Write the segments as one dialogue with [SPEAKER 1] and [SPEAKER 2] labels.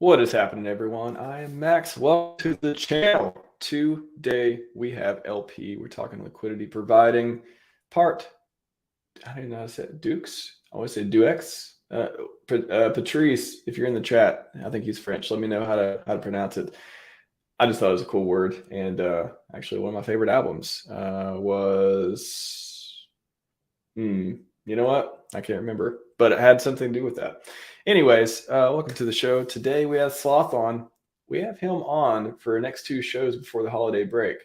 [SPEAKER 1] What is happening, everyone? I am Max. Welcome to the channel. Today we have LP. We're talking liquidity providing part. I don't know how to say it. Duex. I always say Duex. Patrice, if you're in the chat, I think he's French. Let me know how to pronounce it. I just thought it was a cool word, and actually one of my favorite albums was. You know what? I can't remember, but it had something to do with that. Anyways, welcome to the show. Today we have Sloth on. We have him on for the next two shows before the holiday break.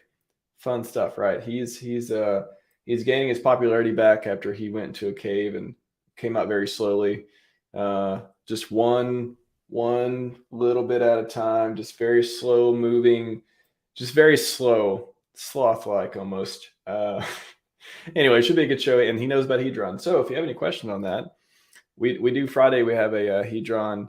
[SPEAKER 1] Fun stuff, right? He's gaining his popularity back after he went into a cave and came out very slowly. Just one little bit at a time, just very slow moving, just very slow, sloth-like almost. Anyway, it should be a good show, and he knows about Hedron. So if you have any question on that, we do Friday. We have a Hedron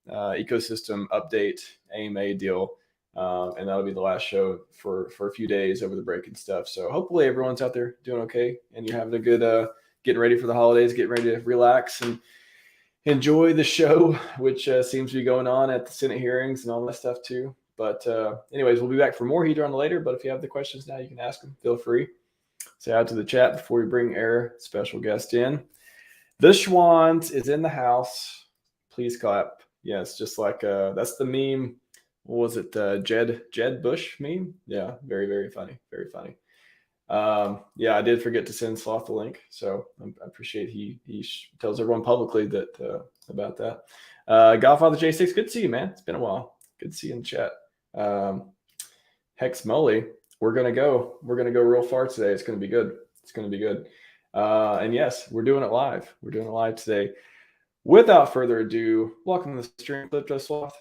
[SPEAKER 1] ecosystem update AMA deal, and that'll be the last show for a few days over the break and stuff. So hopefully everyone's out there doing okay, and you're having a good getting ready for the holidays, getting ready to relax and enjoy the show, which seems to be going on at the Senate hearings and all that stuff too. But anyways, we'll be back for more Hedron later. But if you have the questions now, you can ask them. Feel free. Say out to the chat before we bring our special guest in. The Schwans is in the house. Please clap. Yes, just like that's the meme. What was it? Jed Bush meme? Yeah, very, very funny. Very funny. Yeah, I did forget to send Sloth the link, so I appreciate he tells everyone publicly that about that. Godfather J6, good to see you, man. It's been a while. Good to see you in the chat. Hex Molly. We're gonna go real far today. It's gonna be good. It's gonna be good. And yes, we're doing it live. We're doing it live today. Without further ado, welcome to the stream, Clip Sloth.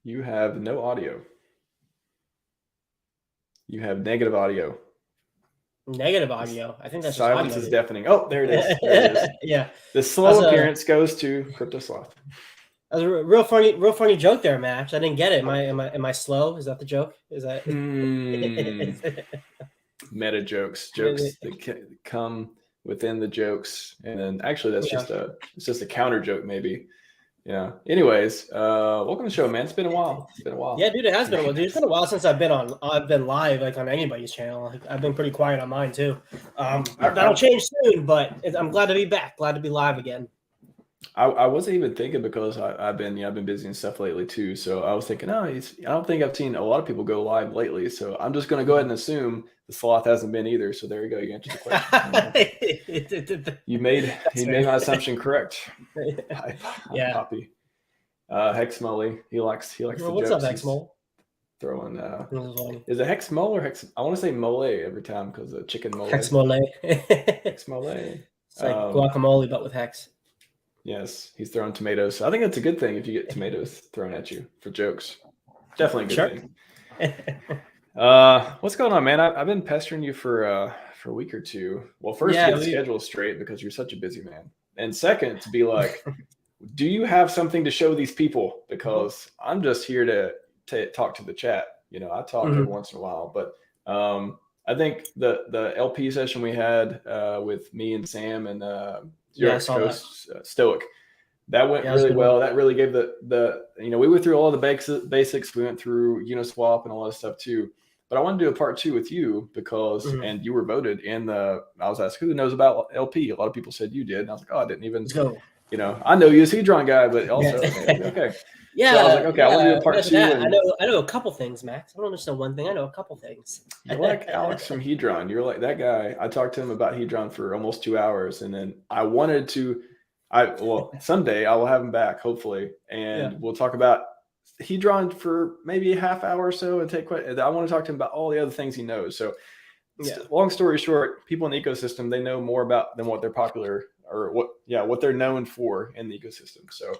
[SPEAKER 1] You have no audio. You have negative audio.
[SPEAKER 2] Negative audio. I think that's
[SPEAKER 1] silence is deafening. Oh, there it is. There it is.
[SPEAKER 2] Yeah.
[SPEAKER 1] The slow appearance goes to Crypto Sloth.
[SPEAKER 2] That was a real funny joke there, Max. I didn't get it. Am I slow? Is that the joke? Is that
[SPEAKER 1] meta jokes that come within the jokes, and then actually that's just a counter joke maybe. Yeah. Anyways, welcome to the show, man. It's been a while.
[SPEAKER 2] Yeah, dude, it has been a while. Dude, it's been a while since I've been live like on anybody's channel. I've been pretty quiet on mine too. That'll change soon, but I'm glad to be back. Glad to be live again.
[SPEAKER 1] I wasn't even thinking because I've been busy and stuff lately too. So I was thinking, I don't think I've seen a lot of people go live lately. So I'm just going to go ahead and assume the Sloth hasn't been either. So there you go. You answered the question. you made my assumption correct.
[SPEAKER 2] Yeah.
[SPEAKER 1] Poppy. Hex Molly. He likes the
[SPEAKER 2] what's
[SPEAKER 1] jokes.
[SPEAKER 2] Up, Hex Mole?
[SPEAKER 1] Throwing is it Hex Mole or Hex? I want to say Mole every time because of chicken mole.
[SPEAKER 2] Hex Mole.
[SPEAKER 1] Hex Mole.
[SPEAKER 2] It's like guacamole but with hex.
[SPEAKER 1] Yes, he's throwing tomatoes. So I think that's a good thing if you get tomatoes thrown at you for jokes. Definitely a good thing. What's going on, man? I've been pestering you for a week or two. Well, first, to get the schedule straight because you're such a busy man. And second, to be like, do you have something to show these people? Because I'm just here to talk to the chat. You know, I talk every once in a while. But I think the LP session we had with me and Sam and Stoic, that went really well. That really gave the we went through all the basics. We went through Uniswap and all that stuff too. But I want to do a part 2 with you because and you were voted in the. I was asked who knows about LP. A lot of people said you did, and I was like, I didn't even. I know you're a Hedron guy, but also okay.
[SPEAKER 2] Yeah,
[SPEAKER 1] so I was like, okay, I want to do a part 2.
[SPEAKER 2] I know a couple things, Max. I don't understand one thing. I know a couple things.
[SPEAKER 1] You're like Alex from Hedron. You're like that guy. I talked to him about Hedron for almost 2 hours, and then I wanted to. Someday I will have him back, hopefully, and we'll talk about Hedron for maybe a half hour or so. I want to talk to him about all the other things he knows. So, long story short, people in the ecosystem they know more about than what they're popular or what they're known for in the ecosystem. So.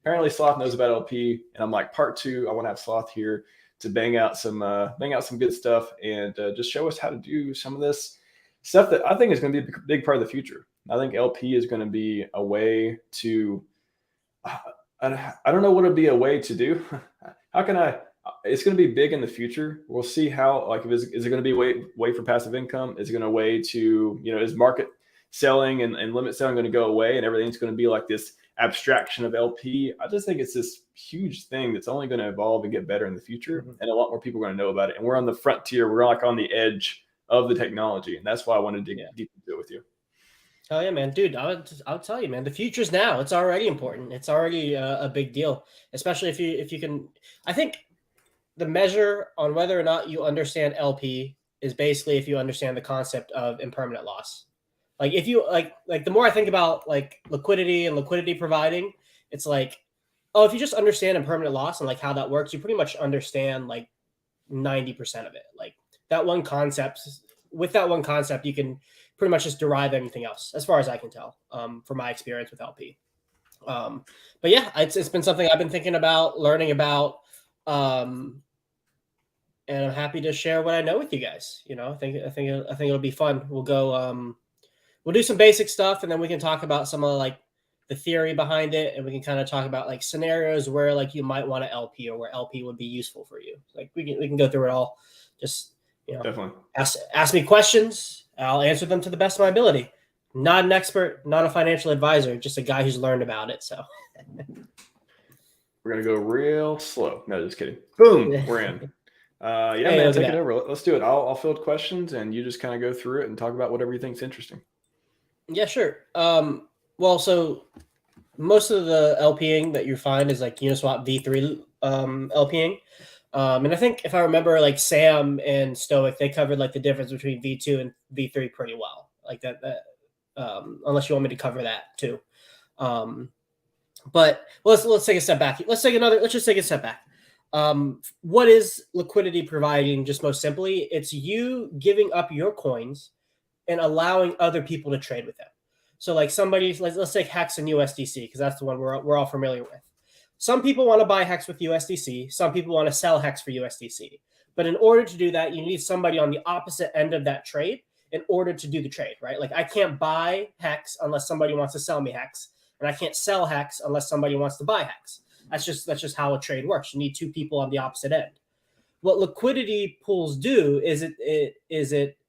[SPEAKER 1] Apparently Sloth knows about LP, and I'm like, part 2, I want to have Sloth here to bang out some good stuff and just show us how to do some of this stuff that I think is going to be a big part of the future. I think LP is going to be a way to, I don't know what it'd be a way to do. It's going to be big in the future. We'll see how, is it going to be a way for passive income? Is it going to way to, is market selling and limit selling going to go away and everything's going to be like this abstraction of LP. I just think it's this huge thing that's only going to evolve and get better in the future, and a lot more people are going to know about it. And we're on the frontier. We're like on the edge of the technology, and that's why I wanted to dig deep into it with you.
[SPEAKER 2] Oh yeah, man, dude, I'll tell you, man, the future's now. It's already important. It's already a big deal, especially if you can. I think the measure on whether or not you understand LP is basically if you understand the concept of impermanent loss. Like if you like the more I think about like liquidity and liquidity providing, it's like, oh, if you just understand impermanent loss and like how that works, you pretty much understand like 90% of it. Like that one concept. With that one concept, you can pretty much just derive anything else, as far as I can tell, from my experience with LP. But yeah, it's been something I've been thinking about, learning about, and I'm happy to share what I know with you guys. You know, I think it'll be fun. We'll go, we'll do some basic stuff, and then we can talk about some of like the theory behind it, and we can kind of talk about like scenarios where like you might want to LP or where LP would be useful for you. Like we can go through it all. Just
[SPEAKER 1] definitely
[SPEAKER 2] ask me questions. I'll answer them to the best of my ability. Not an expert, not a financial advisor, just a guy who's learned about it. So
[SPEAKER 1] we're gonna go real slow. No, just kidding. Boom, we're in. Man, take it over. Let's do it. I'll field questions, and you just kind of go through it and talk about whatever you think's interesting.
[SPEAKER 2] Yeah, sure. Well, so most of the LPing that you find is like Uniswap V3 LPing. And I think if I remember, like Sam and Stoic, they covered like the difference between V2 and V3 pretty well. Like that unless you want me to cover that too. But let's take a step back. Let's just take a step back. What is liquidity providing? Just most simply, it's you giving up your coins and allowing other people to trade with them. So like let's take Hex and USDC, because that's the one we're all familiar with. Some people want to buy Hex with USDC. Some people want to sell Hex for USDC. But in order to do that, you need somebody on the opposite end of that trade in order to do the trade, right? Like I can't buy Hex unless somebody wants to sell me Hex, and I can't sell Hex unless somebody wants to buy Hex. That's just how a trade works. You need two people on the opposite end. What liquidity pools do is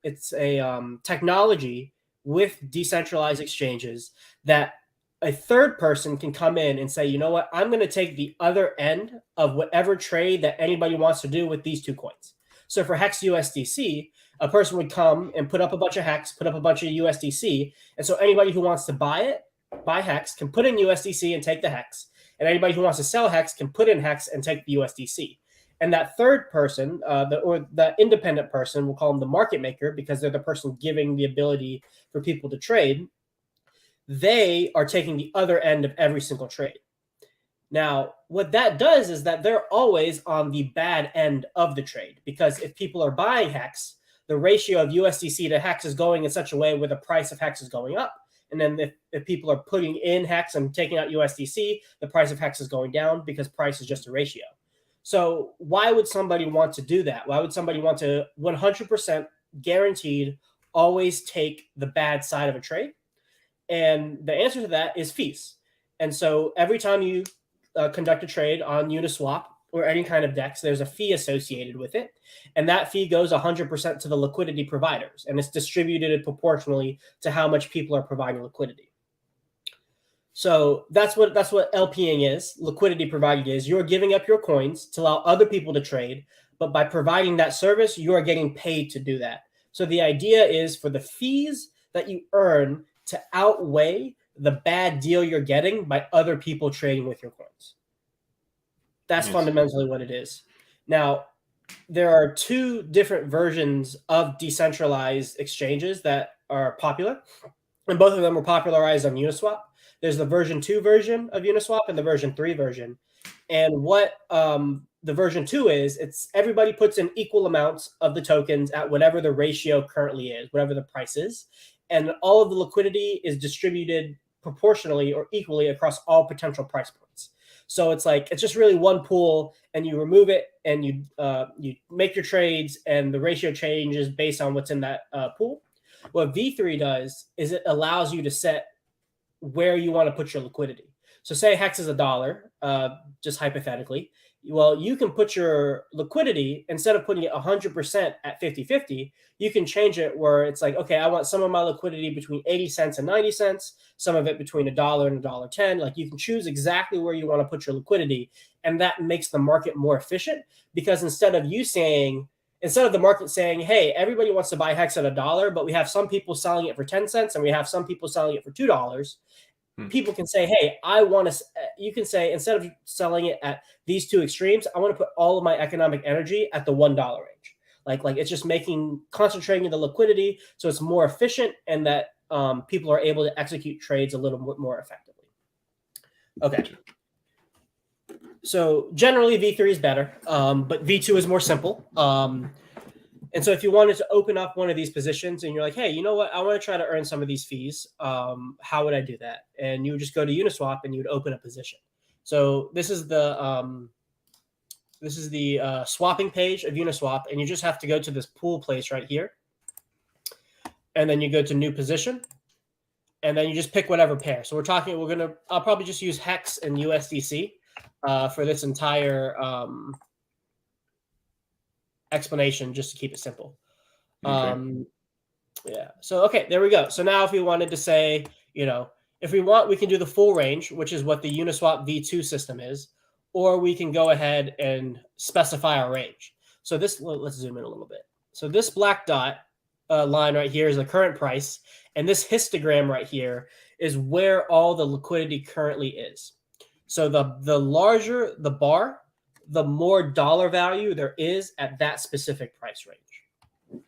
[SPEAKER 2] it's a technology with decentralized exchanges that a third person can come in and say, you know what, I'm going to take the other end of whatever trade that anybody wants to do with these two coins. So for Hex USDC, a person would come and put up a bunch of Hex, put up a bunch of USDC. And so anybody who wants to buy Hex can put in USDC and take the Hex. And anybody who wants to sell Hex can put in Hex and take the USDC. And that third person, the independent person, we'll call them the market maker because they're the person giving the ability for people to trade. They are taking the other end of every single trade. Now, what that does is that they're always on the bad end of the trade, because if people are buying Hex, the ratio of USDC to Hex is going in such a way where the price of Hex is going up. And then if people are putting in Hex and taking out USDC, the price of Hex is going down because price is just a ratio. So why would somebody want to do that? Why would somebody want to 100% guaranteed always take the bad side of a trade? And the answer to that is fees. And so every time you conduct a trade on Uniswap or any kind of DEX, there's a fee associated with it. And that fee goes 100% to the liquidity providers. And it's distributed proportionally to how much people are providing liquidity. So that's what LPing is. Liquidity providing is you're giving up your coins to allow other people to trade. But by providing that service, you are getting paid to do that. So the idea is for the fees that you earn to outweigh the bad deal you're getting by other people trading with your coins. That's fundamentally what it is. Now, there are two different versions of decentralized exchanges that are popular, and both of them were popularized on Uniswap. There's the version 2 version of Uniswap and the version 3 version. And what the version 2 is, it's everybody puts in equal amounts of the tokens at whatever the ratio currently is, whatever the price is. And all of the liquidity is distributed proportionally or equally across all potential price points. So it's like, it's just really one pool, and you remove it and you make your trades, and the ratio changes based on what's in that pool. What V3 does is it allows you to set where you want to put your liquidity. So say Hex is $1, just hypothetically, Well, you can put your liquidity, instead of putting it 100% at 50-50, you can change it where it's like, okay, I want some of my liquidity between 80 cents and 90 cents, some of it between $1 and $1.10. Like, you can choose exactly where you want to put your liquidity. And that makes the market more efficient, because instead of the market saying, hey, everybody wants to buy Hex at $1, but we have some people selling it for 10 cents and we have some people selling it for $2. People can say, hey, you can say, instead of selling it at these two extremes, I want to put all of my economic energy at the $1 range. Like it's just concentrating the liquidity so it's more efficient, and that people are able to execute trades a little bit more effectively. Okay. So generally V3 is better, but V2 is more simple. And so if you wanted to open up one of these positions and you're like, hey, you know what? I want to try to earn some of these fees. How would I do that? And you would just go to Uniswap and you would open a position. So this is the swapping page of Uniswap, and you just have to go to this pool place right here. And then you go to new position, and then you just pick whatever pair. So I'll probably just use Hex and USDC for this entire explanation, just to keep it simple.
[SPEAKER 1] Okay.
[SPEAKER 2] Yeah. So, okay, there we go. So now if we wanted to say, if we want, we can do the full range, which is what the Uniswap V2 system is, or we can go ahead and specify our range. So let's zoom in a little bit. So this black dot line right here is the current price. And this histogram right here is where all the liquidity currently is. So the larger the bar, the more dollar value there is at that specific price range.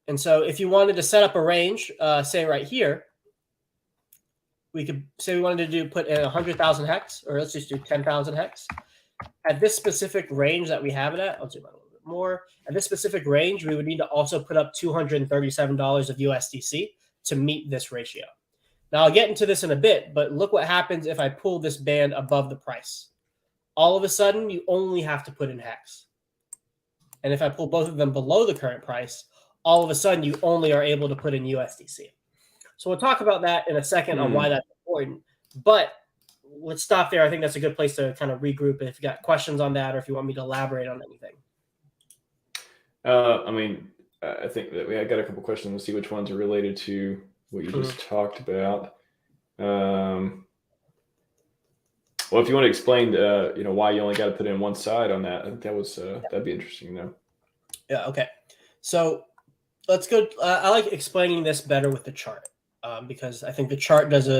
[SPEAKER 2] And so if you wanted to set up a range, say right here, we could say we wanted to put in 100,000 hex, or let's just do 10,000 hex. At this specific range that we have it at, I'll zoom out a little bit more. At this specific range, we would need to also put up $237 of USDC to meet this ratio. Now I'll get into this in a bit, but look what happens if I pull this band above the price. All of a sudden, you only have to put in hex. And if I pull both of them below the current price, all of a sudden, you only are able to put in USDC. So we'll talk about that in a second on why that's important. But let's stop there. I think that's a good place to kind of regroup if you got questions on that, or if you want me to elaborate on anything.
[SPEAKER 1] I think that we got a couple questions. Let's see which ones are related to what you just talked about. Well, if you want to explain, why you only got to put in one side on that, I think that'd be interesting, though.
[SPEAKER 2] Yeah. Okay. So let's go. I like explaining this better with the chart, because I think the chart does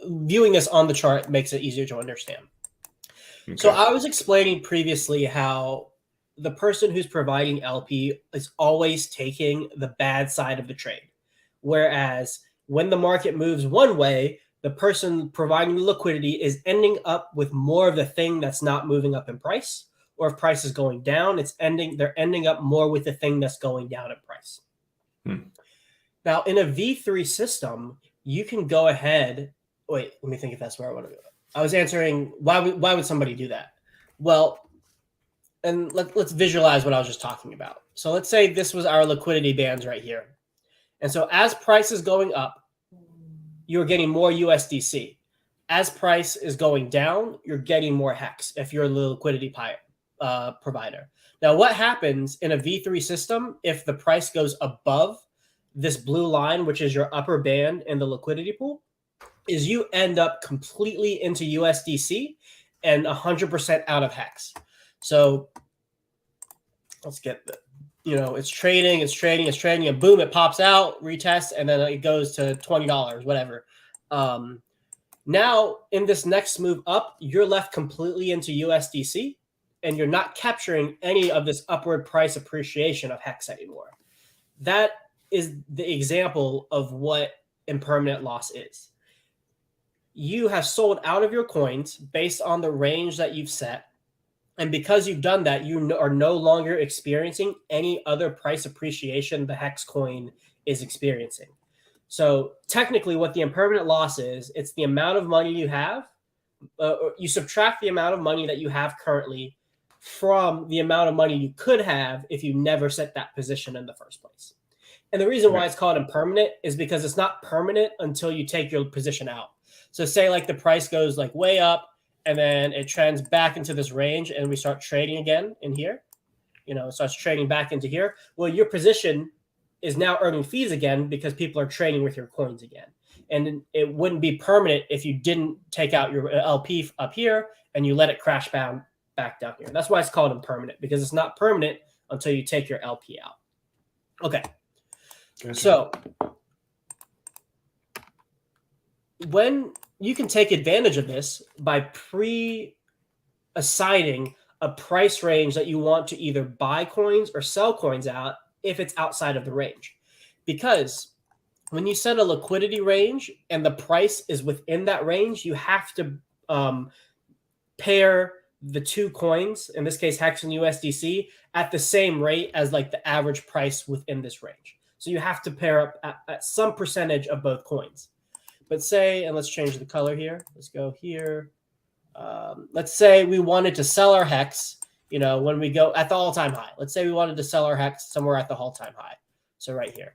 [SPEAKER 2] viewing this on the chart makes it easier to understand. Okay. So I was explaining previously how the person who's providing LP is always taking the bad side of the trade, whereas when the market moves one way, the person providing the liquidity is ending up with more of the thing that's not moving up in price, or if price is going down, they're ending up more with the thing that's going down in price. Now, in a V3 system, you can go ahead. Wait, let me think if that's where I want to go. I was answering why would somebody do that? Well, and let's visualize what I was just talking about. So let's say this was our liquidity bands right here. And so as price is going up, you're getting more USDC. As price is going down, you're getting more hex if you're the liquidity provider. Now, what happens in a V3 system if the price goes above this blue line, which is your upper band in the liquidity pool, is you end up completely into USDC and 100% out of hex. So let's get it's trading, and boom, it pops out, retests, and then it goes to $20, whatever. Now, in this next move up, you're left completely into USDC, and you're not capturing any of this upward price appreciation of hex anymore. That is the example of what impermanent loss is. You have sold out of your coins based on the range that you've set. And because you've done that, you are no longer experiencing any other price appreciation the hex coin is experiencing. So technically what the impermanent loss is, it's the amount of money you have. You subtract the amount of money that you have currently from the amount of money you could have if you never set that position in the first place. And the reason why it's called impermanent is because it's not permanent until you take your position out. So say like the price goes like way up and then it trends back into this range, and we start trading again in here. It starts trading back into here. Well, your position is now earning fees again because people are trading with your coins again. And it wouldn't be permanent if you didn't take out your LP up here and you let it crash back down here. That's why it's called impermanent, because it's not permanent until you take your LP out. Okay. Gotcha. So when you can take advantage of this by pre-assigning a price range that you want to either buy coins or sell coins out if it's outside of the range. Because when you set a liquidity range and the price is within that range, you have to pair the two coins, in this case Hex and USDC, at the same rate as like the average price within this range. So you have to pair up at some percentage of both coins. But say, and let's change the color here. Let's go here. Let's say we wanted to sell our Hex, when we go at the all-time high. Let's say we wanted to sell our Hex somewhere at the all-time high. So right here.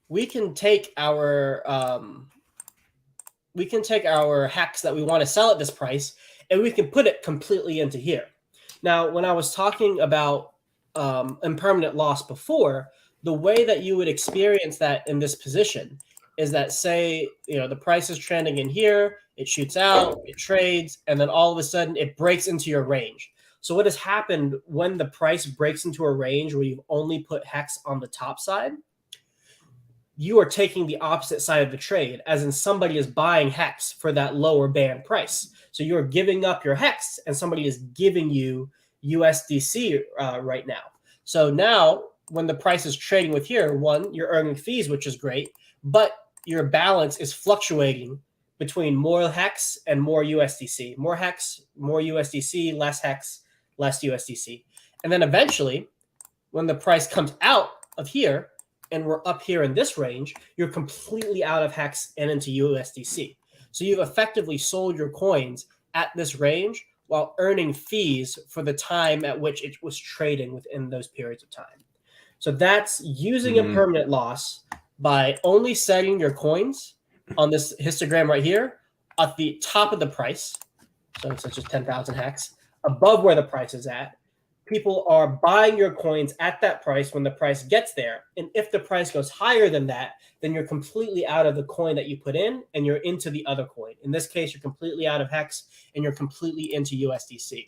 [SPEAKER 2] We can take our Hex that we want to sell at this price, and we can put it completely into here. Now, when I was talking about impermanent loss before, the way that you would experience that in this position is that, say, the price is trending in here, it shoots out, it trades, and then all of a sudden it breaks into your range. So what has happened when the price breaks into a range where you've only put Hex on the top side, you are taking the opposite side of the trade, as in somebody is buying Hex for that lower band price. So you're giving up your Hex and somebody is giving you USDC right now. So now when the price is trading with here, one, you're earning fees, which is great, but your balance is fluctuating between more Hex and more USDC. More Hex, more USDC, less Hex, less USDC. And then eventually, when the price comes out of here and we're up here in this range, you're completely out of Hex and into USDC. So you've effectively sold your coins at this range while earning fees for the time at which it was trading within those periods of time. So that's using impermanent loss by only setting your coins on this histogram right here at the top of the price. So it's just 10,000 Hex above where the price is at. People are buying your coins at that price when the price gets there. And if the price goes higher than that, then you're completely out of the coin that you put in and you're into the other coin. In this case, you're completely out of Hex and you're completely into USDC.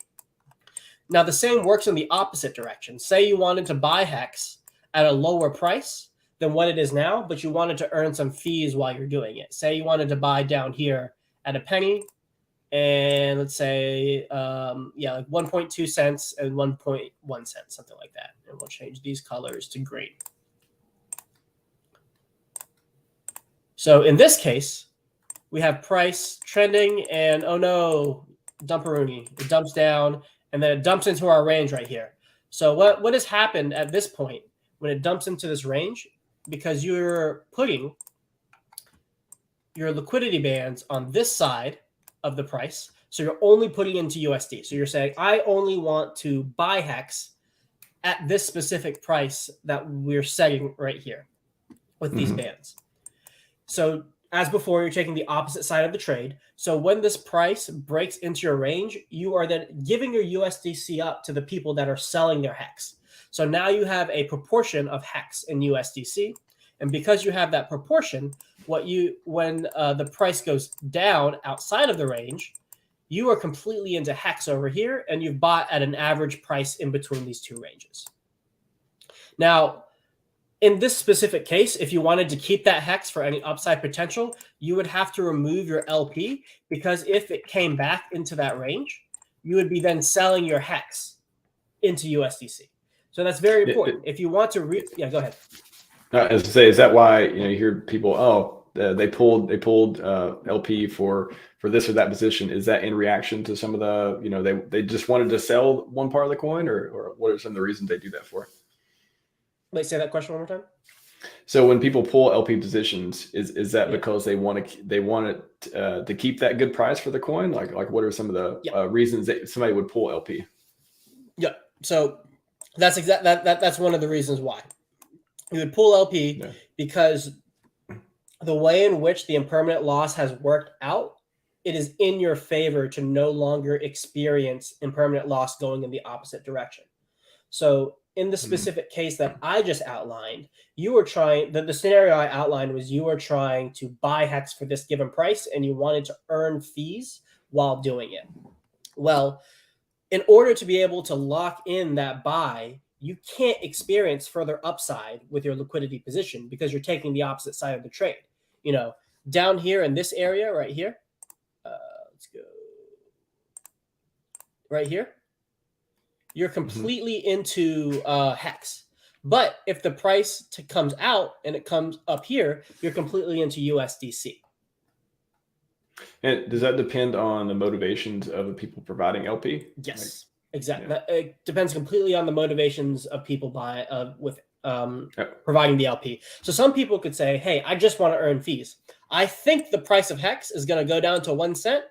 [SPEAKER 2] Now, the same works in the opposite direction. Say you wanted to buy Hex at a lower price than what it is now, but you wanted to earn some fees while you're doing it. Say you wanted to buy down here at a penny, and let's say, like 1.2 cents and 1.1 cents, something like that. And we'll change these colors to green. So in this case, we have price trending, and oh no, dumperoonie. It dumps down, and then it dumps into our range right here. So what has happened at this point when it dumps into this range? Because you're putting your liquidity bands on this side of the price. So you're only putting into USD. So you're saying, I only want to buy Hex at this specific price that we're setting right here with these bands. So as before, you're taking the opposite side of the trade. So when this price breaks into your range, you are then giving your USDC up to the people that are selling their Hex. So now you have a proportion of Hex in USDC. And because you have that proportion, when the price goes down outside of the range, you are completely into Hex over here, and you've bought at an average price in between these two ranges. Now, in this specific case, if you wanted to keep that Hex for any upside potential, you would have to remove your LP, because if it came back into that range, you would be then selling your Hex into USDC. So that's very important. If you want to, go ahead.
[SPEAKER 1] As I say, is that why you hear people? They pulled LP for this or that position. Is that in reaction to some of the they just wanted to sell one part of the coin, or what are some of the reasons they do that for?
[SPEAKER 2] Wait, say that question one more time.
[SPEAKER 1] So when people pull LP positions, is that because they want to keep that good price for the coin? Like what are some of the reasons that somebody would pull LP?
[SPEAKER 2] Yeah. So that's one of the reasons why you would pull LP, because the way in which the impermanent loss has worked out it is in your favor to no longer experience impermanent loss going in the opposite direction. So in the specific case that I just outlined, you were trying, the scenario I outlined was you were trying to buy Hex for this given price and you wanted to earn fees while doing it. Well, in order to be able to lock in that buy, you can't experience further upside with your liquidity position because you're taking the opposite side of the trade. You know, down here in this area right here, let's go right here. You're completely into Hex. But if the price comes out and it comes up here, you're completely into USDC.
[SPEAKER 1] And does that depend on the motivations of the people providing LP?
[SPEAKER 2] Yes, exactly. Yeah. It depends completely on the motivations of people providing the LP. So some people could say, hey, I just want to earn fees. I think the price of Hex is going to go down to 1 cent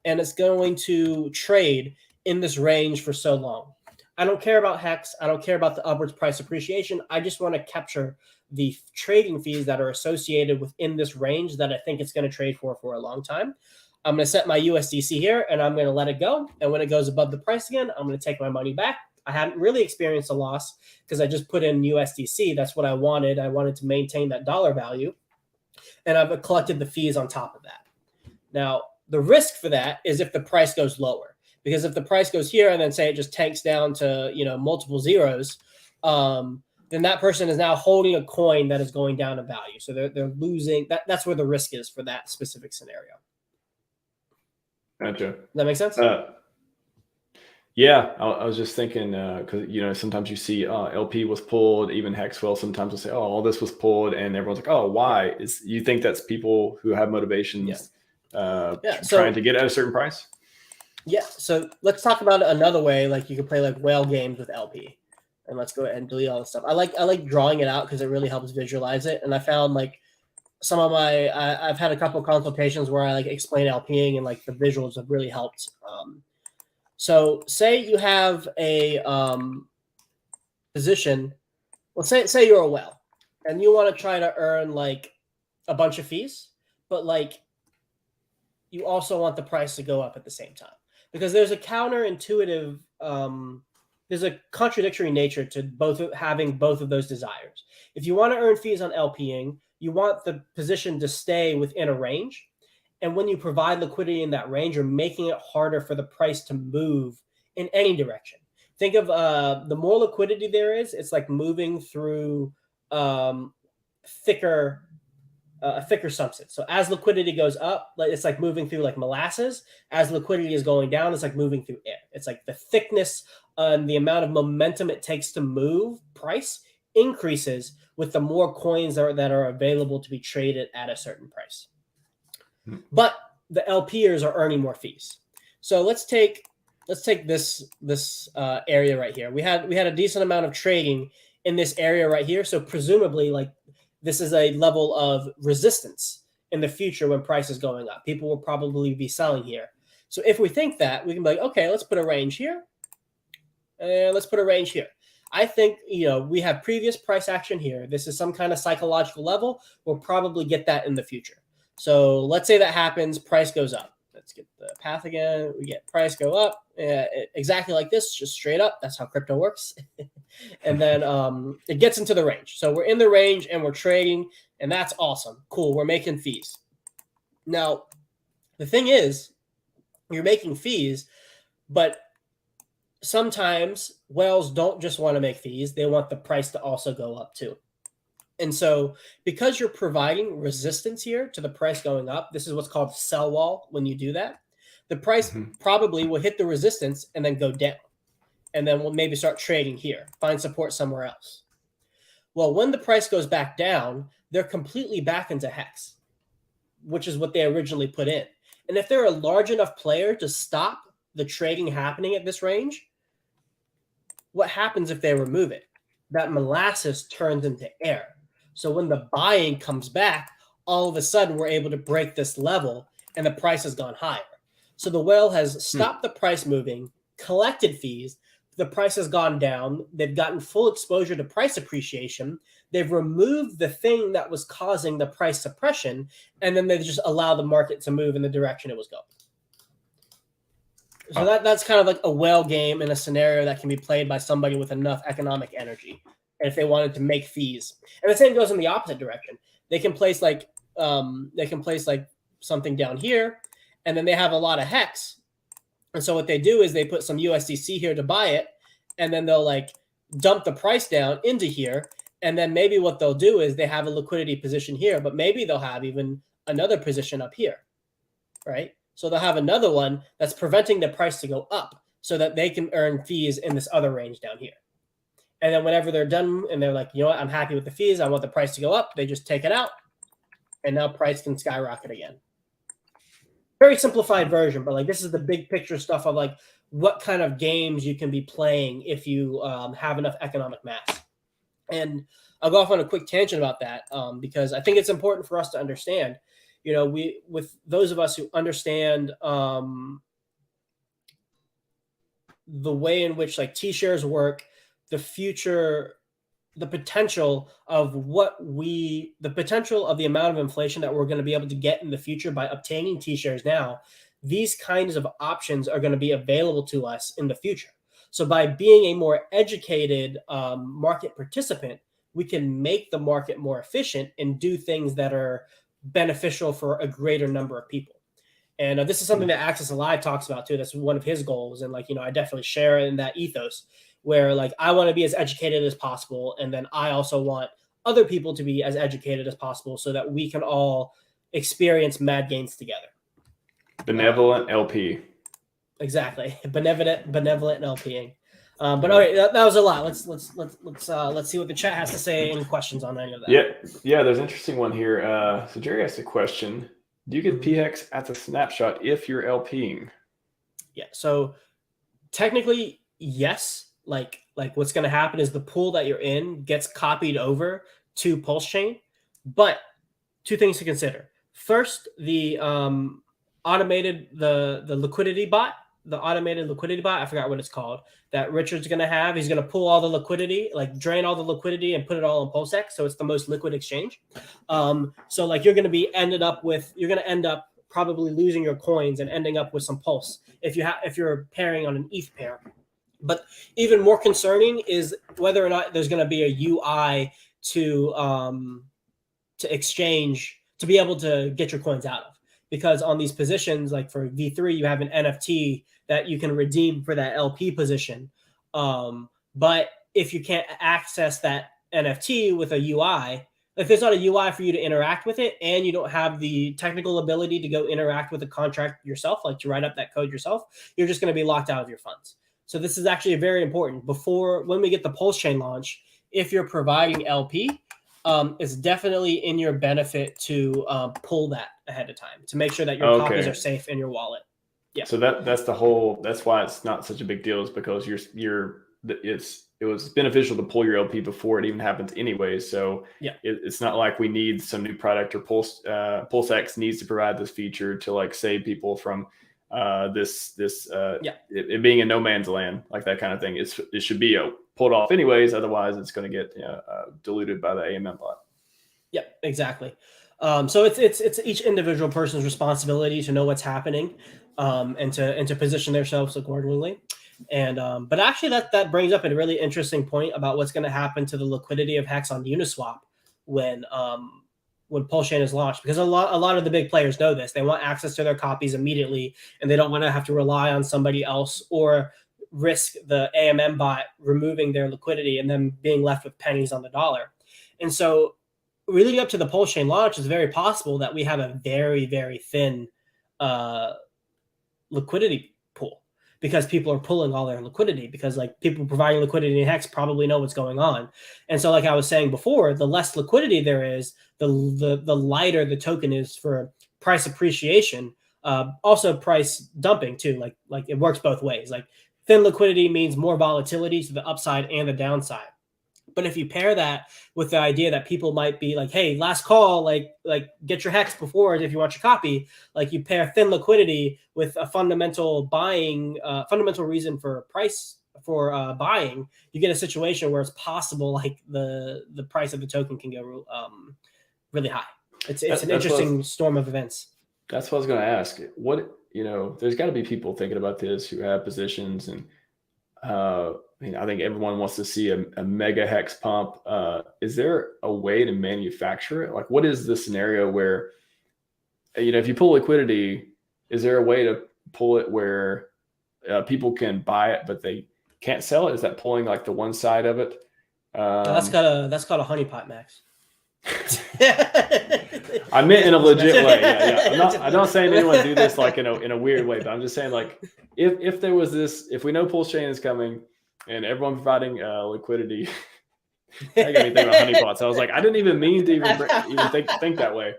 [SPEAKER 2] and it's going to trade in this range for so long. I don't care about Hex. I don't care about the upwards price appreciation. I just want to capture the trading fees that are associated within this range that I think it's going to trade for a long time. I'm going to set my USDC here and I'm going to let it go. And when it goes above the price again, I'm going to take my money back. I haven't really experienced a loss because I just put in USDC. That's what I wanted. I wanted to maintain that dollar value. And I've collected the fees on top of that. Now, the risk for that is if the price goes lower. Because if the price goes here and then say it just tanks down to, you know, multiple zeros, then that person is now holding a coin that is going down in value. So they're losing. That's where the risk is for that specific scenario.
[SPEAKER 1] Gotcha.
[SPEAKER 2] Does that make sense?
[SPEAKER 1] Yeah, I was just thinking because you know sometimes you see LP was pulled, even Hexwell. Sometimes will say, oh, all this was pulled, and everyone's like, oh, why? You think that's people who have motivations trying to get at a certain price?
[SPEAKER 2] Yeah, so let's talk about it another way. Like you can play like whale games with LP, and let's go ahead and delete all this stuff. I like drawing it out because it really helps visualize it. And I found like some of I've had a couple of consultations where I like explain LPing and like the visuals have really helped. So say you have a position. Well, say you're a whale, and you want to try to earn like a bunch of fees, but like you also want the price to go up at the same time. Because there's a counterintuitive, there's a contradictory nature to having both of those desires. If you want to earn fees on LPing, you want the position to stay within a range. And when you provide liquidity in that range, you're making it harder for the price to move in any direction. Think of the more liquidity there is, it's like moving through a thicker substance. So as liquidity goes up, it's like moving through like molasses. As liquidity is going down, it's like moving through air. It's like the thickness and the amount of momentum it takes to move price increases with the more coins that are available to be traded at a certain price. But the LPers are earning more fees. So let's take this area right here. We had a decent amount of trading in this area right here. So presumably like this is a level of resistance in the future when price is going up. People will probably be selling here. So if we think that, we can be like, okay, let's put a range here. And let's put a range here. I think, you know, we have previous price action here. This is some kind of psychological level. We'll probably get that in the future. So let's say that happens, price goes up. Let's get the path again. We get price go up exactly like this, just straight up. That's how crypto works. And then it gets into the range. So we're in the range and we're trading, and that's awesome. Cool. We're making fees. Now, the thing is, you're making fees, but sometimes whales don't just want to make fees. They want the price to also go up too. And so because you're providing resistance here to the price going up, this is what's called sell wall. When you do that, the price probably will hit the resistance and then go down. And then we'll maybe start trading here, find support somewhere else. Well, when the price goes back down, they're completely back into Hex, which is what they originally put in. And if they're a large enough player to stop the trading happening at this range, what happens if they remove it? That molasses turns into air. So when the buying comes back, all of a sudden we're able to break this level and the price has gone higher. So the whale has stopped the price moving, collected fees, the price has gone down, they've gotten full exposure to price appreciation, they've removed the thing that was causing the price suppression, and then they just allow the market to move in the direction it was going. So that's kind of like a whale game in a scenario that can be played by somebody with enough economic energy, and if they wanted to make fees. And the same goes in the opposite direction. They can place like something down here, and then they have a lot of hex. And so what they do is they put some USDC here to buy it, and then they'll like dump the price down into here. And then maybe what they'll do is they have a liquidity position here, but maybe they'll have even another position up here, right? So they'll have another one that's preventing the price to go up so that they can earn fees in this other range down here. And then whenever they're done and they're like, you know what, I'm happy with the fees, I want the price to go up, they just take it out, and now price can skyrocket again. Very simplified version, but like this is the big picture stuff of like what kind of games you can be playing if you have enough economic mass. And I'll go off on a quick tangent about that because I think it's important for us to understand. You know, with those of us who understand the way in which like T-shares work, the future, the potential of the potential of the amount of inflation that we're going to be able to get in the future by obtaining T-shares now, these kinds of options are going to be available to us in the future. So by being a more educated market participant, we can make the market more efficient and do things that are beneficial for a greater number of people. And this is something that Access Alive talks about too. That's one of his goals. And like, you know, I definitely share in that ethos where like I want to be as educated as possible. And then I also want other people to be as educated as possible so that we can all experience mad gains together.
[SPEAKER 1] Benevolent LP.
[SPEAKER 2] Exactly. Benevolent LPing. But all right, that was a lot. Let's see what the chat has to say. Any questions on any of that?
[SPEAKER 1] Yeah. There's an interesting one here. So Jerry asked a question: do you get PX at the snapshot if you're LPing?
[SPEAKER 2] Yeah. So technically, yes. Like what's going to happen is the pool that you're in gets copied over to PulseChain. But two things to consider. First, the automated liquidity bot. The automated liquidity bot, I forgot what it's called, that Richard's going to have. He's going to pull all the liquidity, like drain all the liquidity and put it all in PulseX. So it's the most liquid exchange. So like you're going to end up probably losing your coins and ending up with some Pulse if you're pairing on an ETH pair. But even more concerning is whether or not there's going to be a UI to exchange to be able to get your coins out of. Because on these positions, like for V3, you have an NFT that you can redeem for that LP position. But if you can't access that NFT with a UI, if there's not a UI for you to interact with it and you don't have the technical ability to go interact with the contract yourself, like to write up that code yourself, you're just going to be locked out of your funds. So this is actually very important. When we get the PulseChain launch, if you're providing LP, it's definitely in your benefit to pull that ahead of time to make sure that your copies are safe in your wallet. Yeah.
[SPEAKER 1] So that's why it's not such a big deal, is because it was beneficial to pull your LP before it even happens anyway. So yeah, it's not like we need some new product or PulseX needs to provide this feature to like save people from it being in no man's land, like that kind of thing. It should be pulled off anyways. Otherwise, it's going to get diluted by the AMM bot.
[SPEAKER 2] Yeah, exactly. So it's each individual person's responsibility to know what's happening and to position themselves accordingly. And but actually, that brings up a really interesting point about what's going to happen to the liquidity of Hex on Uniswap when PulseChain is launched, because a lot of the big players know this. They want access to their copies immediately, and they don't want to have to rely on somebody else or risk the AMM bot removing their liquidity and then being left with pennies on the dollar. And so leading up to the PulseChain launch, it's very possible that we have a very, very thin liquidity pool, because people are pulling all their liquidity, because like people providing liquidity in Hex probably know what's going on. And so like I was saying before, the less liquidity there is, the lighter the token is for price appreciation, also price dumping too. Like it works both ways. Like thin liquidity means more volatility to the upside and the downside. But if you pair that with the idea that people might be like, hey, last call, like get your Hex before if you want your copy, like you pair thin liquidity with a fundamental reason for price for buying, you get a situation where it's possible like the price of the token can go really high. It's an interesting storm of events.
[SPEAKER 1] That's what I was going to ask. What, there's got to be people thinking about this who have positions, and I think everyone wants to see a mega hex pump. Is there a way to manufacture it? Like, what is the scenario where, if you pull liquidity, is there a way to pull it where people can buy it, but they can't sell it? Is that pulling like the one side of it?
[SPEAKER 2] That's called a honeypot, Max.
[SPEAKER 1] I meant in a legit way. Yeah. I'm not saying anyone do this like in a weird way, but I'm just saying, like, if there was this, if we know PulseChain is coming and everyone providing liquidity, I got me thinking about honeypots. I was like, I didn't even mean to even think that way.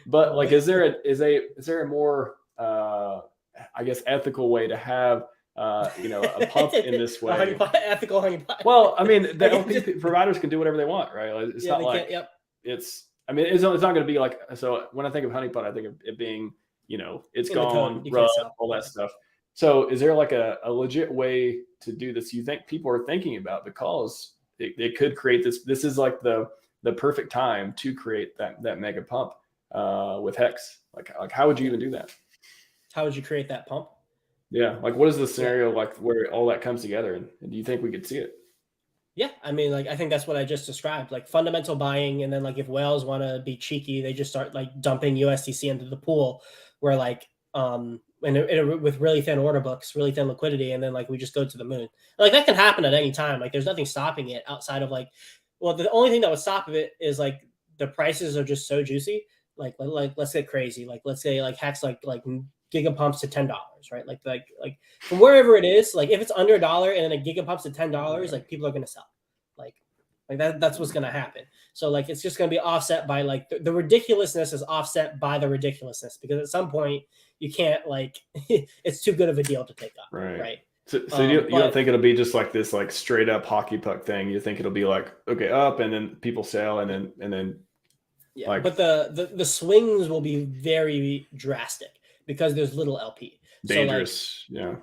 [SPEAKER 1] But like, is there a more I guess ethical way to have a pump in this way?
[SPEAKER 2] Ethical honeypot.
[SPEAKER 1] Well, I mean, the LP providers can do whatever they want, right? Like, it's not like it's. I mean, it's not going to be like. So when I think of honeypot, I think of it being, it's gone, rub, all that stuff. So is there like a legit way to do this? You think people are thinking about, because it could create this? This is like the perfect time to create that mega pump with Hex. Like how would you even do that?
[SPEAKER 2] How would you create that pump?
[SPEAKER 1] Yeah, like what is the scenario like where all that comes together, and do you think we could see it?
[SPEAKER 2] Yeah, I mean, like, I think that's what I just described, like fundamental buying, and then like if whales want to be cheeky, they just start like dumping USDC into the pool, where like with really thin order books, really thin liquidity, and then like we just go to the moon. Like that can happen at any time. Like there's nothing stopping it outside of like, well, the only thing that would stop it is like the prices are just so juicy. Like let's get crazy. Like let's say like Hex like gigapumps to $10, right? Like from wherever it is, like if it's under $1 and then a gigapumps to $10, like people are gonna sell. Like that's what's gonna happen. So like it's just gonna be offset by like the ridiculousness is offset by the ridiculousness, because at some point you can't like it's too good of a deal to take up. Right.
[SPEAKER 1] So you don't think it'll be just like this like straight up hockey puck thing? You think it'll be like, okay, up and then people sell and then
[SPEAKER 2] yeah, like, but the swings will be very drastic because there's little LP.
[SPEAKER 1] Dangerous.
[SPEAKER 2] So like,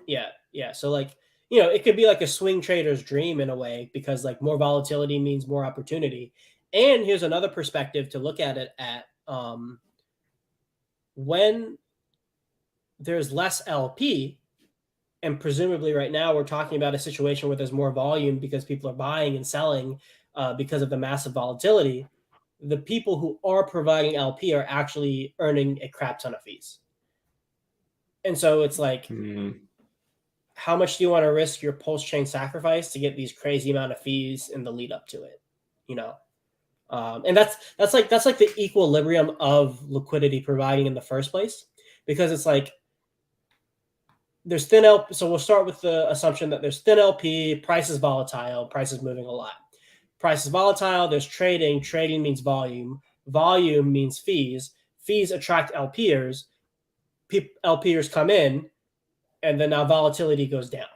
[SPEAKER 2] yeah. So like, it could be like a swing trader's dream in a way, because like more volatility means more opportunity. And here's another perspective to look at it at. When there's less LP, and presumably right now we're talking about a situation where there's more volume because people are buying and selling because of the massive volatility, the people who are providing LP are actually earning a crap ton of fees. And so it's like, how much do you want to risk your PulseChain sacrifice to get these crazy amount of fees in the lead up to it? And that's like the equilibrium of liquidity providing in the first place, because it's like there's thin LP. So we'll start with the assumption that there's thin LP, price is volatile, price is moving a lot. Price is volatile, there's trading means volume means fees attract LPers. LPers come in, and then now volatility goes down,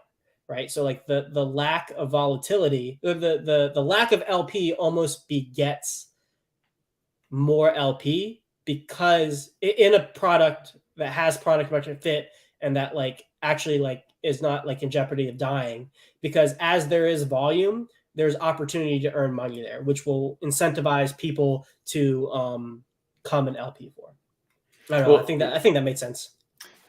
[SPEAKER 2] right? So like the lack of volatility, the lack of LP almost begets more LP, because in a product that has product market fit and that like actually like is not like in jeopardy of dying, because as there is volume, there's opportunity to earn money there, which will incentivize people to come and LP for. I don't know. I think that made sense.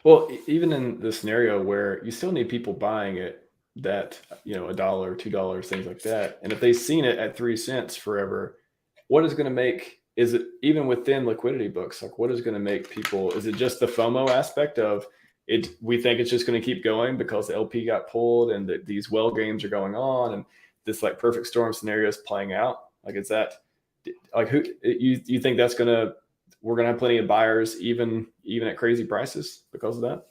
[SPEAKER 1] Well, even in the scenario where you still need people buying it, that $1, $2, things like that, and if they've seen it at 3 cents forever, what is going to make? Is it even within liquidity books? Like, what is going to make people? Is it just the FOMO aspect of it? We think it's just going to keep going because the LP got pulled and these well games are going on, and this like perfect storm scenario is playing out. Like, is that like who you think that's gonna? We're going to have plenty of buyers even at crazy prices because of that?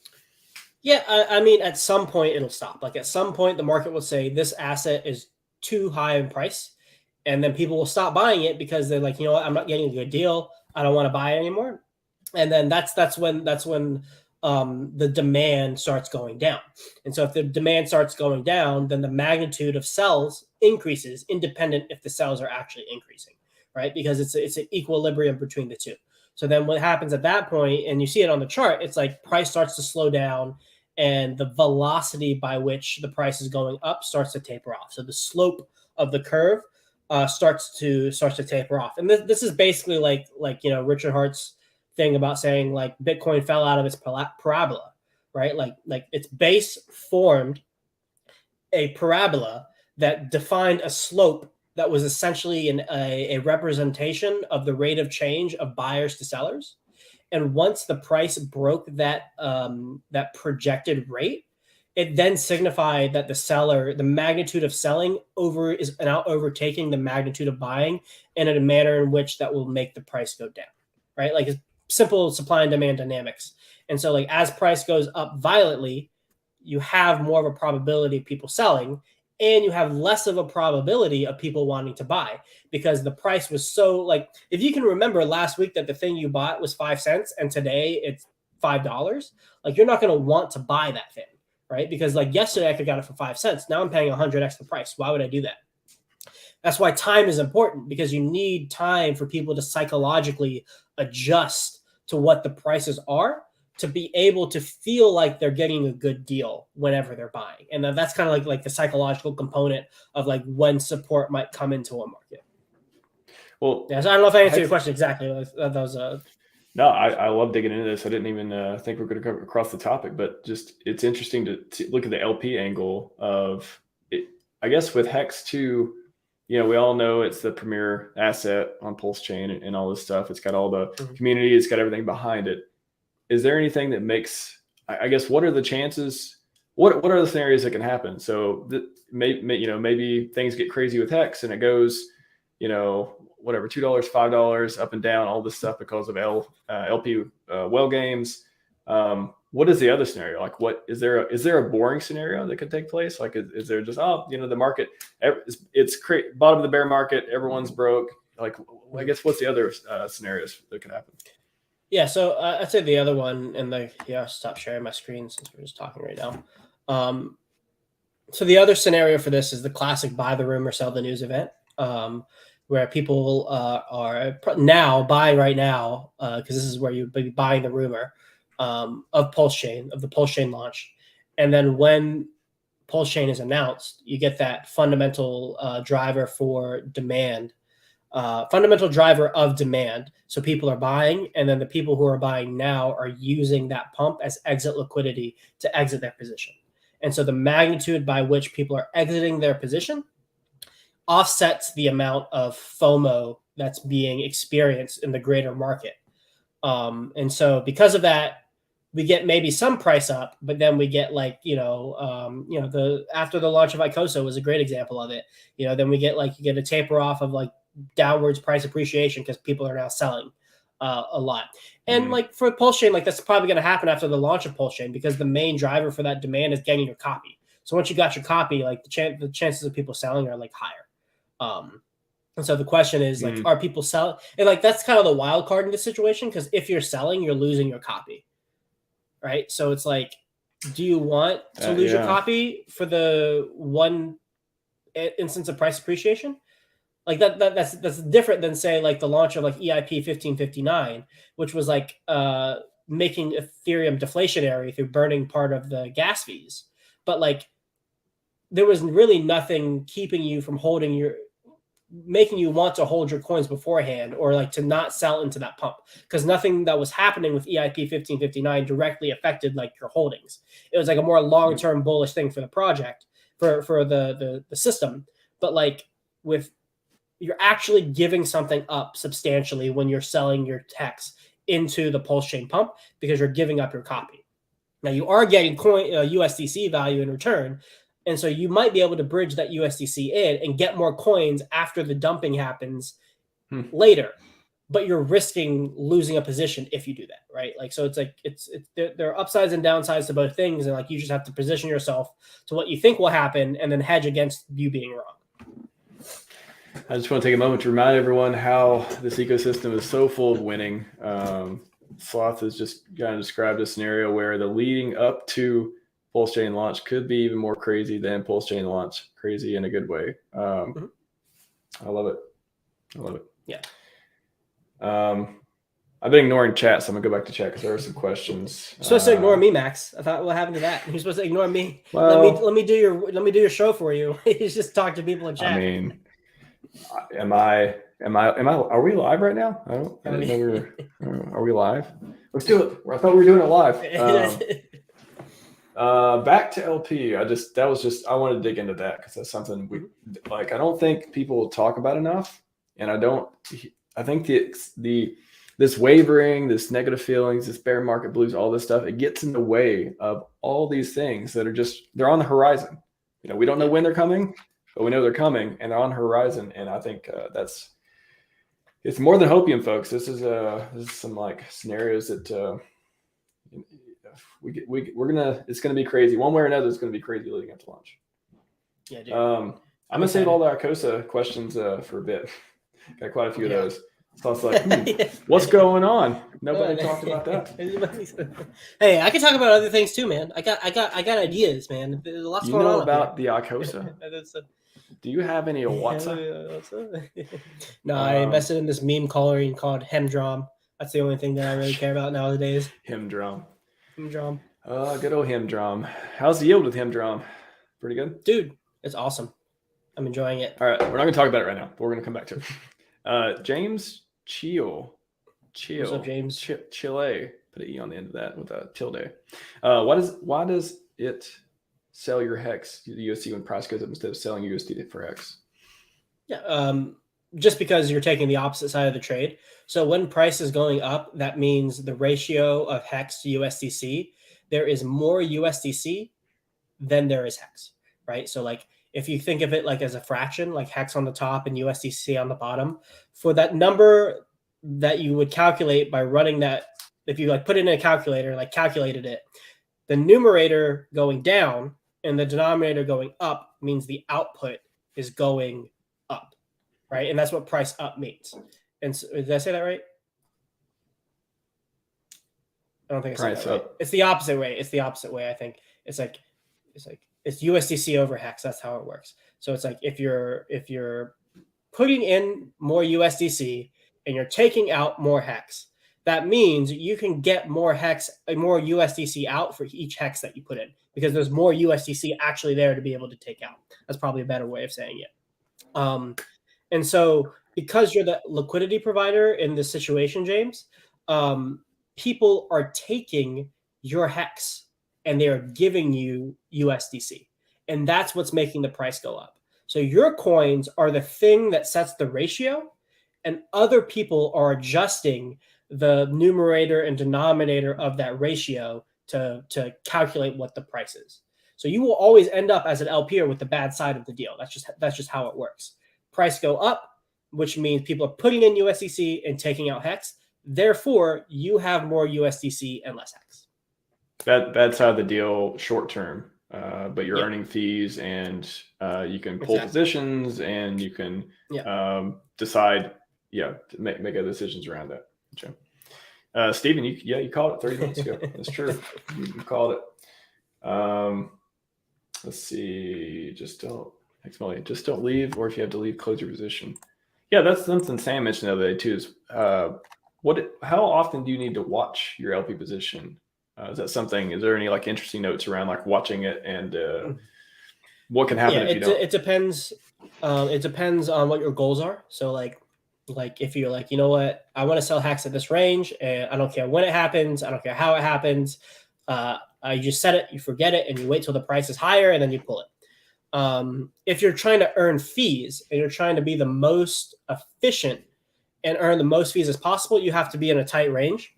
[SPEAKER 2] Yeah, I mean, at some point it'll stop. Like at some point the market will say this asset is too high in price, and then people will stop buying it because they're like, I'm not getting a good deal. I don't want to buy it anymore. And then that's when the demand starts going down. And so if the demand starts going down, then the magnitude of sells increases independent if the sells are actually increasing, right? Because it's an equilibrium between the two. So then what happens at that point, and you see it on the chart, it's like price starts to slow down and the velocity by which the price is going up starts to taper off. So the slope of the curve starts to taper off. And this is basically like Richard Hart's thing about saying like Bitcoin fell out of its parabola, right? Like its base formed a parabola that defined a slope that was essentially a representation of the rate of change of buyers to sellers. And once the price broke that that projected rate, it then signified that the magnitude of selling is now overtaking the magnitude of buying, and in a manner in which that will make the price go down, right? Like it's simple supply and demand dynamics. And so like as price goes up violently, you have more of a probability of people selling, and you have less of a probability of people wanting to buy, because the price was so like, if you can remember last week that the thing you bought was 5 cents and today it's $5, like you're not going to want to buy that thing, right? Because like yesterday I could have got it for 5 cents. Now I'm paying 100x the price. Why would I do that? That's why time is important, because you need time for people to psychologically adjust to what the prices are, to be able to feel like they're getting a good deal whenever they're buying. And that's kind of like the psychological component of like when support might come into a market.
[SPEAKER 1] Well,
[SPEAKER 2] yeah, so I don't know if I answered your question exactly. That was
[SPEAKER 1] no, I love digging into this. I didn't even think we're going to cover across the topic, but just it's interesting to look at the LP angle of it. I guess with Hex too, we all know it's the premier asset on PulseChain and all this stuff. It's got all the community, it's got everything behind it. Is there anything that makes, I guess, what are the chances? What are the scenarios that can happen? So maybe things get crazy with Hex and it goes, whatever, $2, $5 up and down, all this stuff because of LP well games. What is the other scenario? Like, what is there a boring scenario that could take place? Like, is there just the market, it's bottom of the bear market, everyone's broke. Like, I guess what's the other scenarios that could happen?
[SPEAKER 2] Yeah, so I'd say the other one, and I'll stop sharing my screen since we're just talking right now. So the other scenario for this is the classic buy the rumor, sell the news event, where people are now buying right now, because this is where you'd be buying the rumor of PulseChain, of the PulseChain launch. And then when PulseChain is announced, you get that fundamental driver for demand, fundamental driver of demand. So people are buying, and then the people who are buying now are using that pump as exit liquidity to exit their position. And so the magnitude by which people are exiting their position offsets the amount of FOMO that's being experienced in the greater market. And so because of that, we get maybe some price up, but then we get like, after the launch of Icosa was a great example of it. Then we get you get a taper off of like downwards price appreciation because people are now selling a lot. And like for PulseChain, like that's probably going to happen after the launch of PulseChain, because the main driver for that demand is getting your copy. So once you got your copy, like the chances of people selling are like higher. And so the question is like, are people selling? And like, that's kind of the wild card in this situation, because if you're selling, you're losing your copy. Right. So it's like, do you want to lose your copy for the one instance of price appreciation? Like that's different than say like the launch of like EIP 1559, which was like making Ethereum deflationary through burning part of the gas fees. But like there was really nothing keeping you from making you want to hold your coins beforehand, or like to not sell into that pump, because nothing that was happening with EIP 1559 directly affected like your holdings. It was like a more long-term bullish thing for the project, for the system. But like you're actually giving something up substantially when you're selling your Hex into the PulseChain pump, because you're giving up your copy. Now you are getting USDC value in return. And so you might be able to bridge that USDC in and get more coins after the dumping happens later, but you're risking losing a position if you do that, right? Like, so it's like, there are upsides and downsides to both things. And like, you just have to position yourself to what you think will happen and then hedge against you being wrong.
[SPEAKER 1] I just want to take a moment to remind everyone how this ecosystem is so full of winning. Sloth has just kind of described a scenario where the leading up to PulseChain launch could be even more crazy than PulseChain launch. Crazy in a good way. I love it.
[SPEAKER 2] Yeah.
[SPEAKER 1] I've been ignoring chat, so I'm gonna go back to chat because there are some questions.
[SPEAKER 2] You're supposed to ignore me, Max. I thought, what happened to that? You're supposed to ignore me.
[SPEAKER 1] Well,
[SPEAKER 2] let me do your show for you. You just talk to people in chat.
[SPEAKER 1] I mean, Are we live right now? I didn't know we were. Are we live? Let's do it. I thought we were doing it live. Back to LP. I wanted to dig into that because that's something we like. I don't think people talk about enough, and I think this wavering, this negative feelings, this bear market blues, all this stuff, it gets in the way of all these things that are they're on the horizon. We don't know when they're coming, but we know they're coming and they're on the horizon. And I think it's more than hopium, folks. This is some like scenarios that it's gonna be crazy. One way or another, it's gonna be crazy leading up to launch.
[SPEAKER 2] Yeah, dude.
[SPEAKER 1] I'm gonna save all the Icosa questions for a bit. Got quite a few of those. So I was like, what's going on? Nobody talked about that.
[SPEAKER 2] Hey, I can talk about other things too, man. I got ideas, man. There's lots going on.
[SPEAKER 1] You know about the Icosa? Do you have any Iwatsa?
[SPEAKER 2] No, I invested in this meme coin called Hedron. That's the only thing that I really care about nowadays.
[SPEAKER 1] Hedron.
[SPEAKER 2] Good
[SPEAKER 1] old Hedron. How's the yield with Hedron? Pretty good?
[SPEAKER 2] Dude, it's awesome. I'm enjoying it.
[SPEAKER 1] All right, we're not going to talk about it right now, but we're going to come back to it. James Chill.
[SPEAKER 2] What's up, James?
[SPEAKER 1] Chile. Put an E on the end of that with a tilde. Why does it sell your hex to the USD when price goes up instead of selling USD for hex?
[SPEAKER 2] Yeah, just because you're taking the opposite side of the trade. So when price is going up, that means the ratio of hex to USDC, there is more USDC than there is hex, right? So like if you think of it like as a fraction, like hex on the top and USDC on the bottom, for that number that you would calculate by running that, if you like put it in a calculator, like calculated it, the numerator going down and the denominator going up means the output is going up, right? And that's what price up means. And so, did I say that right? I don't think I said that right. It's the opposite way. I think it's USDC over hex. That's how it works. So it's like if you're putting in more USDC and you're taking out more hex, that means you can get more USDC out for each hex that you put in because there's more USDC actually there to be able to take out. That's probably a better way of saying it. And so because you're the liquidity provider in this situation, James, people are taking your hex and they are giving you USDC. And that's what's making the price go up. So your coins are the thing that sets the ratio, and other people are adjusting the numerator and denominator of that ratio to calculate what the price is. So you will always end up as an LPer with the bad side of the deal. That's just how it works. Price go up, which means people are putting in USDC and taking out hex. Therefore, you have more USDC and less hex.
[SPEAKER 1] That's how the deal short term, but you're earning fees and you can pull positions and you can decide, to make other decisions around that. Okay. Steven, you called it 30 minutes ago. That's true. You called it. Let's see. Just don't leave, or if you have to leave, close your position. Yeah, that's something Sam mentioned the other day too. Is how often do you need to watch your LP position? Is there any like interesting notes around like watching it and what can happen if you don't?
[SPEAKER 2] It depends. It depends on what your goals are. So like if you're like, you know what, I want to sell hex at this range and I don't care when it happens. I don't care how it happens. You just set it, you forget it, and you wait till the price is higher and then you pull it. If you're trying to earn fees and you're trying to be the most efficient and earn the most fees as possible, you have to be in a tight range.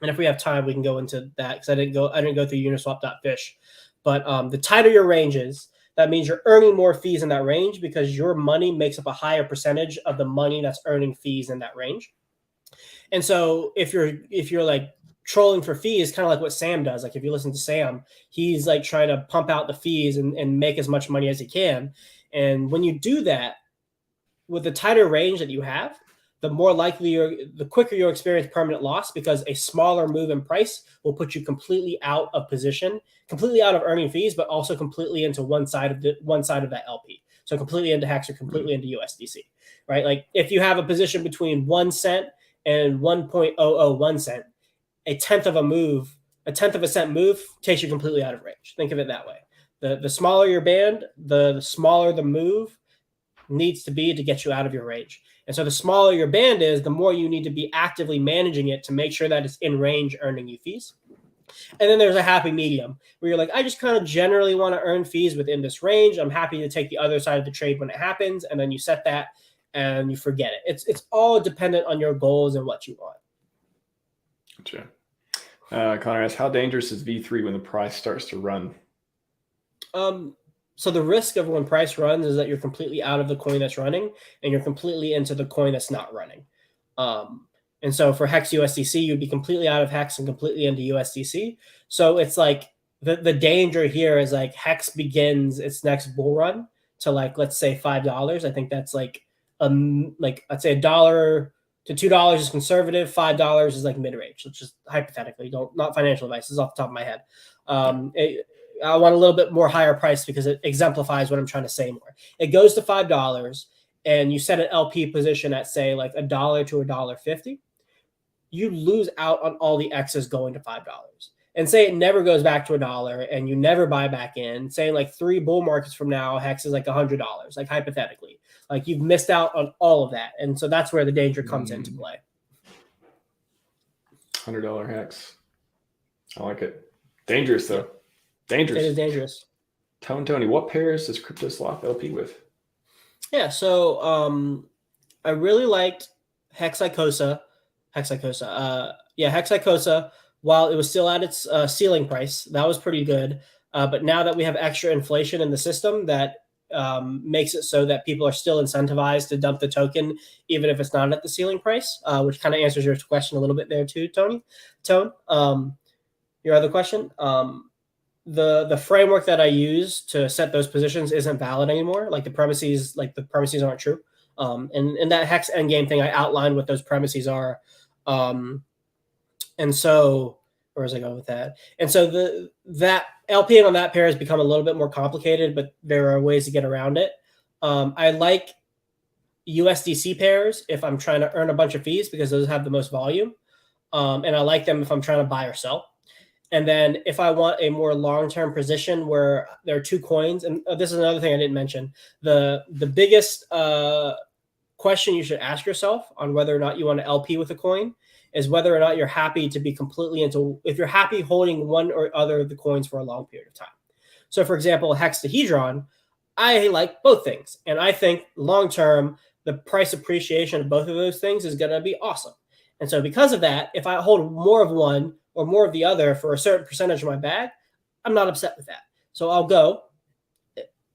[SPEAKER 2] And if we have time, we can go into that because I didn't go through Uniswap.fish. But the tighter your range is, that means you're earning more fees in that range because your money makes up a higher percentage of the money that's earning fees in that range. And so if you're like trolling for fees, kind of like what Sam does. Like if you listen to Sam, he's like trying to pump out the fees and make as much money as he can. And when you do that with the tighter range that you have, the quicker you'll experience permanent loss because a smaller move in price will put you completely out of position, completely out of earning fees, but also completely into one side of that LP. So completely into hex or completely into USDC, right? Like if you have a position between 1 cent and 1.001 cent, a tenth of a cent move takes you completely out of range. Think of it that way. The smaller your band, the smaller the move, needs to be to get you out of your range. And so the smaller your band is, the more you need to be actively managing it to make sure that it's in range, earning you fees. And then there's a happy medium where you're like, I just kind of generally want to earn fees within this range. I'm happy to take the other side of the trade when it happens. And then you set that and you forget it. It's all dependent on your goals and what you want.
[SPEAKER 1] Gotcha. Connor asks, how dangerous is V3 when the price starts to run?
[SPEAKER 2] So the risk of when price runs is that you're completely out of the coin that's running and you're completely into the coin that's not running. And so for Hex USDC, you'd be completely out of Hex and completely into USDC. So it's like the danger here is like Hex begins its next bull run to like, let's say $5. I think that's like I'd say $1 to $2 is conservative. $5 is like mid-range. Let's just hypothetically, not financial advice. This is off the top of my head. I want a little bit more higher price because it exemplifies what I'm trying to say more. It goes to $5 and you set an LP position at say like $1 to $1.50. You lose out on all the X's going to $5. And say it never goes back to $1 and you never buy back in, say like 3 bull markets from now, Hex is like $100, like hypothetically. Like you've missed out on all of that. And so that's where the danger comes into play.
[SPEAKER 1] $100 Hex. I like it. Dangerous though. Dangerous.
[SPEAKER 2] It is dangerous.
[SPEAKER 1] Tony, what pairs does Crypto Sloth LP with?
[SPEAKER 2] Yeah, so I really liked Icosa. Icosa, while it was still at its ceiling price, that was pretty good. But now that we have extra inflation in the system, that makes it so that people are still incentivized to dump the token, even if it's not at the ceiling price, which kind of answers your question a little bit there too, Tone. Your other question, the framework that I use to set those positions isn't valid anymore. Like the premises aren't true. And in that Hex endgame thing, I outlined what those premises are. And so where was I going with that? And so that LPing on that pair has become a little bit more complicated, but there are ways to get around it. I like USDC pairs if I'm trying to earn a bunch of fees because those have the most volume. And I like them if I'm trying to buy or sell. And then if I want a more long-term position where there are 2 coins, and this is another thing I didn't mention, the biggest question you should ask yourself on whether or not you want to LP with a coin is whether or not you're happy to be completely into, if you're happy holding one or other of the coins for a long period of time. So for example, Hex to Hedron, I like both things. And I think long-term, the price appreciation of both of those things is going to be awesome. And so because of that, if I hold more of one or more of the other for a certain percentage of my bag, I'm not upset with that. So I'll go,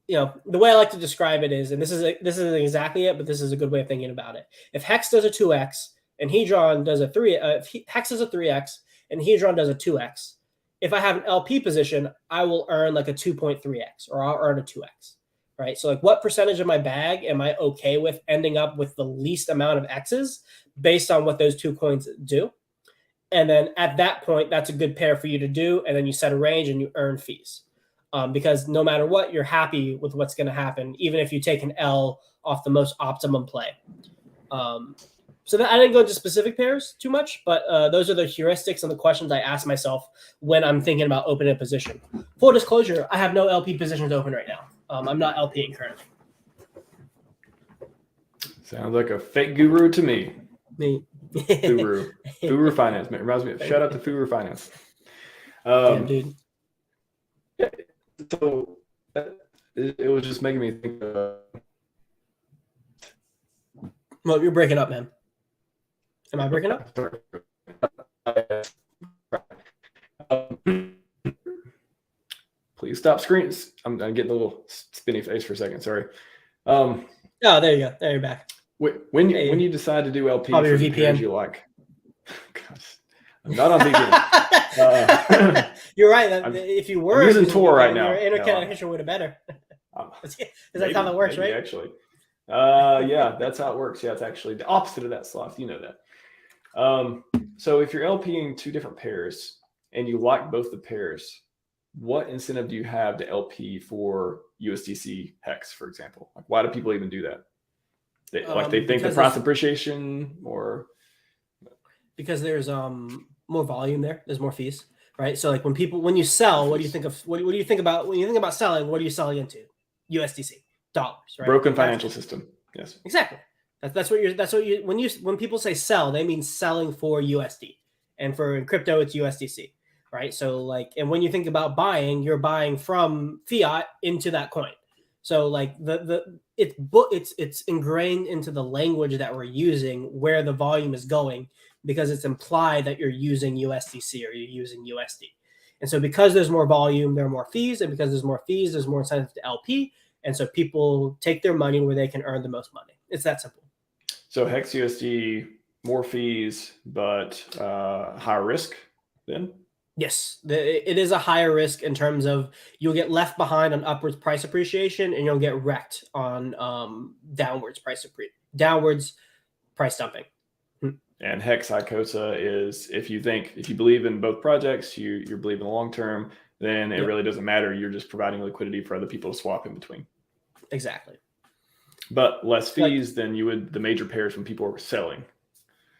[SPEAKER 2] the way I like to describe it is, and this isn't exactly it, but this is a good way of thinking about it. If Hex does a 2x and Hedron does a 3, Hex does a 3x and Hedron does a 2x, if I have an LP position, I will earn like a 2.3x or I'll earn a 2x, right? So like what percentage of my bag am I okay with ending up with the least amount of X's based on what those 2 coins do? And then at that point, that's a good pair for you to do. And then you set a range and you earn fees. Because no matter what, you're happy with what's going to happen, even if you take an L off the most optimum play. So that, I didn't go into specific pairs too much, but those are the heuristics and the questions I ask myself when I'm thinking about opening a position. Full disclosure, I have no LP positions open right now. I'm not LPing currently.
[SPEAKER 1] Sounds like a fake guru to me.
[SPEAKER 2] Me.
[SPEAKER 1] Furu Finance. Man, reminds me of, shout out to Furu Finance.
[SPEAKER 2] Damn, dude.
[SPEAKER 1] Yeah, so it was just making me think
[SPEAKER 2] Well, you're breaking up, man. Am I breaking up?
[SPEAKER 1] Please stop screens. I'm getting a little spinny face for a second. Sorry.
[SPEAKER 2] Oh, there you go. There you're back.
[SPEAKER 1] When you decide to do LP
[SPEAKER 2] Probably
[SPEAKER 1] for
[SPEAKER 2] your
[SPEAKER 1] the pairs
[SPEAKER 2] VPN.
[SPEAKER 1] you like, gosh, I'm not on VPN.
[SPEAKER 2] You're right. If you were
[SPEAKER 1] I'm using Tor right now.
[SPEAKER 2] Your internet connection would have better. Is that how that works, right?
[SPEAKER 1] Actually, yeah, that's how it works. Yeah, it's actually the opposite of that, Sloth. You know that. So if you're LPing 2 different pairs and you like both the pairs, what incentive do you have to LP for USDC Hex, for example? Like, why do people even do that? They think the price appreciation, or
[SPEAKER 2] because there's more volume there. There's more fees, right? So like when you sell, what do you think about when you think about selling? What are you selling into? USDC, dollars, right?
[SPEAKER 1] Broken financial system. Yes.
[SPEAKER 2] Exactly. That's what you when people say sell, they mean selling for USD, and for crypto it's USDC, right? So like, and when you think about buying, you're buying from fiat into that coin. So like it's ingrained into the language that we're using where the volume is going, because it's implied that you're using USDC or you're using USD. And so because there's more volume, there are more fees, and because there's more fees, there's more incentive to LP, and so people take their money where they can earn the most money. It's that simple.
[SPEAKER 1] So Hex USD, more fees, but higher risk then?
[SPEAKER 2] Yes, it is a higher risk in terms of you'll get left behind on upwards price appreciation, and you'll get wrecked on downwards price dumping.
[SPEAKER 1] And Hex Icosa is, if you believe in both projects, you believe in the long term, then it really doesn't matter. You're just providing liquidity for other people to swap in between.
[SPEAKER 2] Exactly.
[SPEAKER 1] But less fees than you would the major pairs when people were selling.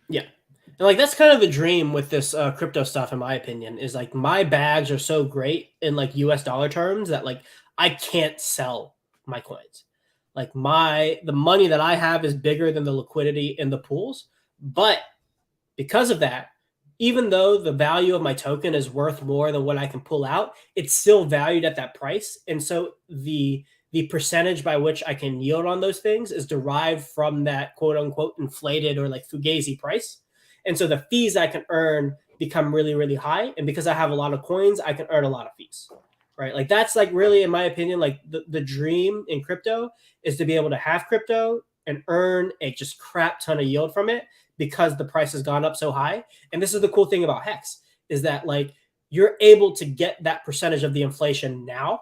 [SPEAKER 2] Yeah. And like that's kind of the dream with this crypto stuff, in my opinion, is like my bags are so great in like US dollar terms that like I can't sell my coins. Like the money that I have is bigger than the liquidity in the pools. But because of that, even though the value of my token is worth more than what I can pull out, it's still valued at that price. And so the percentage by which I can yield on those things is derived from that quote unquote inflated or like fugazi price. And so the fees I can earn become really, really high. And because I have a lot of coins, I can earn a lot of fees, right? Like that's like really, in my opinion, like the dream in crypto is to be able to have crypto and earn a just crap ton of yield from it because the price has gone up so high. And this is the cool thing about Hex is that like you're able to get that percentage of the inflation now.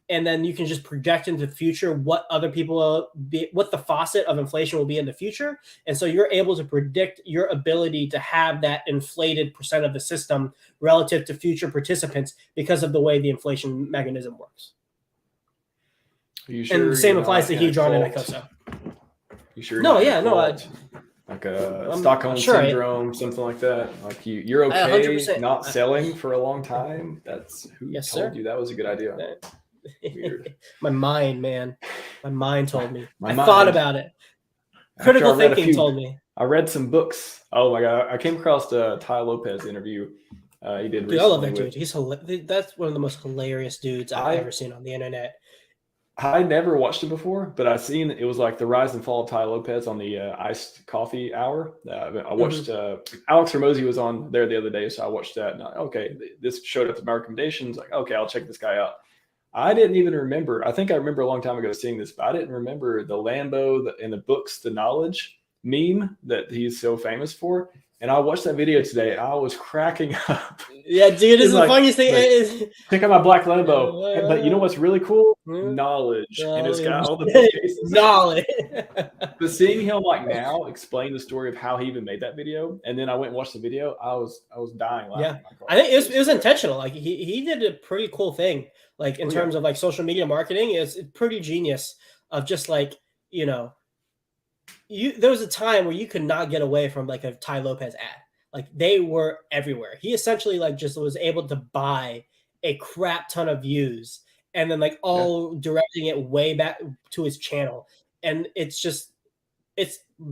[SPEAKER 2] And then you can just project into the future what other people will be, what the faucet of inflation will be in the future. And so you're able to predict your ability to have that inflated percent of the system relative to future participants because of the way the inflation mechanism works.
[SPEAKER 1] Are you sure?
[SPEAKER 2] And the same applies to Hedron and Icosa.
[SPEAKER 1] You sure?
[SPEAKER 2] No, yeah, no.
[SPEAKER 1] Like a Stockholm syndrome, something like that. Like you're okay 100%. Not selling for a long time. That's who told you that was a good idea. Weird.
[SPEAKER 2] My mind, man. My mind told me. I thought about it. Critical thinking told me.
[SPEAKER 1] I read some books. Oh my god! I came across the Ty Lopez interview he did recently.
[SPEAKER 2] I love that dude. He's that's one of the most hilarious dudes I've ever seen on the internet.
[SPEAKER 1] I never watched it before, but I seen it was like the rise and fall of Ty Lopez on the iced coffee hour. I watched Alex Hormozy was on there the other day, so I watched that. And okay, this showed up in my recommendations. Like, okay, I'll check this guy out. I didn't even remember. I think I remember a long time ago seeing this, but I didn't remember the Lambo in the books, the knowledge meme that he's so famous for. And I watched that video today. I was cracking up.
[SPEAKER 2] Yeah, dude, this is the funniest thing.
[SPEAKER 1] Like, check out my black Lambo. But you know what's really cool? Knowledge. And it's got all the bookcases.
[SPEAKER 2] Knowledge.
[SPEAKER 1] But seeing him like now explain the story of how he even made that video, and then I went and watched the video, I was dying laughing.
[SPEAKER 2] Yeah, I think it was intentional. Like he did a pretty cool thing. Like in terms of like social media marketing, it's pretty genius. Of just like there was a time where you could not get away from like a Ty Lopez ad. Like they were everywhere. He essentially like just was able to buy a crap ton of views and then like all directing it way back to his channel. And it's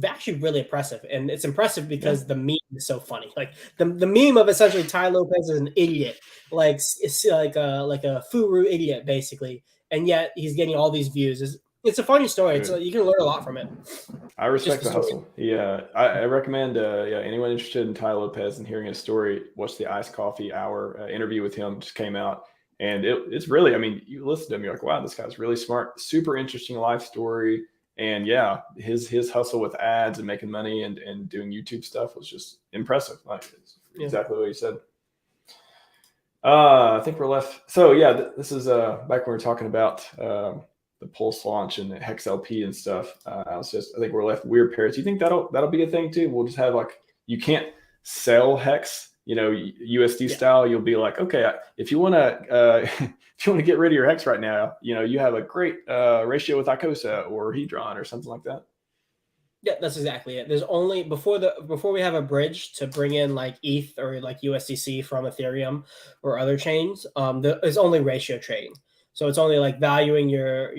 [SPEAKER 2] actually really impressive. And it's impressive because the meme is so funny. Like the meme of essentially Ty Lopez is an idiot. Like it's like a Furu idiot basically. And yet he's getting all these views. It's a funny story. It's you can learn a lot from it.
[SPEAKER 1] I respect the hustle. Yeah, I recommend anyone interested in Ty Lopez and hearing his story, watch the Iced Coffee Hour interview with him. Just came out, and it's really. I mean, you listen to him, you're like, wow, this guy's really smart. Super interesting life story, and his hustle with ads and making money and doing YouTube stuff was just impressive. Like exactly what he said. I think we're left. So this is back when we were talking about the Pulse launch and the Hex LP and stuff. I think we're left weird pairs. Do you think that'll be a thing too? We'll just have like, you can't sell Hex, USD style. You'll be like, okay, if you want to get rid of your Hex right now, you have a great ratio with Icosa or Hedron or something like that.
[SPEAKER 2] Yeah, that's exactly it. There's only before we have a bridge to bring in like ETH or like USDC from Ethereum or other chains. There's only ratio trading. So it's only like valuing your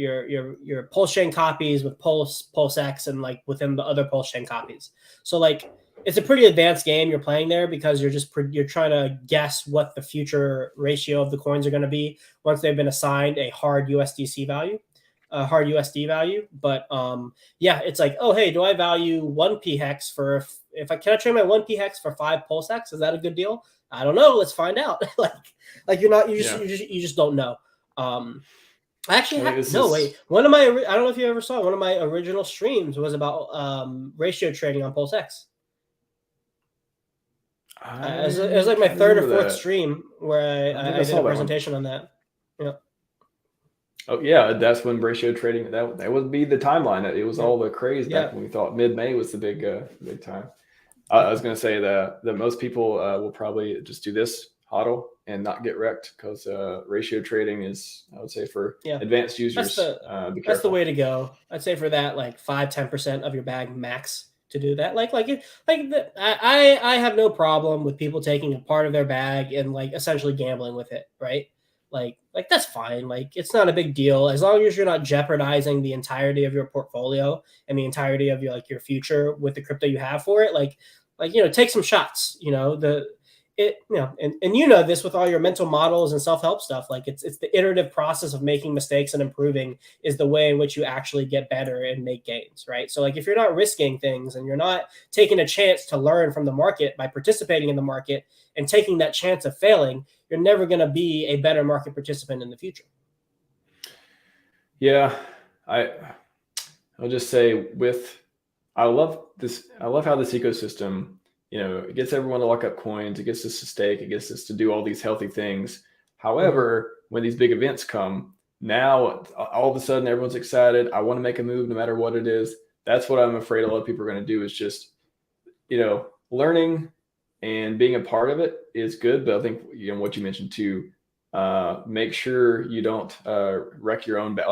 [SPEAKER 2] PulseChain copies with PulseX and like within the other PulseChain copies. So like it's a pretty advanced game you're playing there because you're trying to guess what the future ratio of the coins are going to be once they've been assigned a hard USDC value, a hard USD value. But yeah, it's like, oh hey, do I value 1p hex for if I can I trade my 1p hex for 5 PulseX? Is that a good deal? I don't know. Let's find out. like you just don't know. I actually wait. One of my I don't know if you ever saw one of my original streams was about ratio trading on PulseX. It was like my third or fourth stream where I did a presentation on that. Yeah.
[SPEAKER 1] Oh yeah, that's when ratio trading that would be the timeline. It was all the craze back when we thought mid-May was the big time. I was going to say that most people will probably just do this hodl and not get wrecked because ratio trading is, I would say, for advanced users.
[SPEAKER 2] That's the way to go. I'd say for that, like 5-10% of your bag max to do that. I have no problem with people taking a part of their bag and like essentially gambling with it, right? Like that's fine. Like it's not a big deal as long as you're not jeopardizing the entirety of your portfolio and the entirety of your future with the crypto you have for it. Like take some shots. And you know this with all your mental models and self-help stuff. Like it's the iterative process of making mistakes and improving is the way in which you actually get better and make gains, right? So like if you're not risking things and you're not taking a chance to learn from the market by participating in the market and taking that chance of failing, you're never going to be a better market participant in the future.
[SPEAKER 1] Yeah, I'll just say I love how this ecosystem, it gets everyone to lock up coins. It gets us to stake. It gets us to do all these healthy things. However, when these big events come, now all of a sudden everyone's excited. I want to make a move no matter what it is. That's what I'm afraid a lot of people are going to do is just, learning and being a part of it is good. But I think, what you mentioned too, make sure you don't wreck your own back.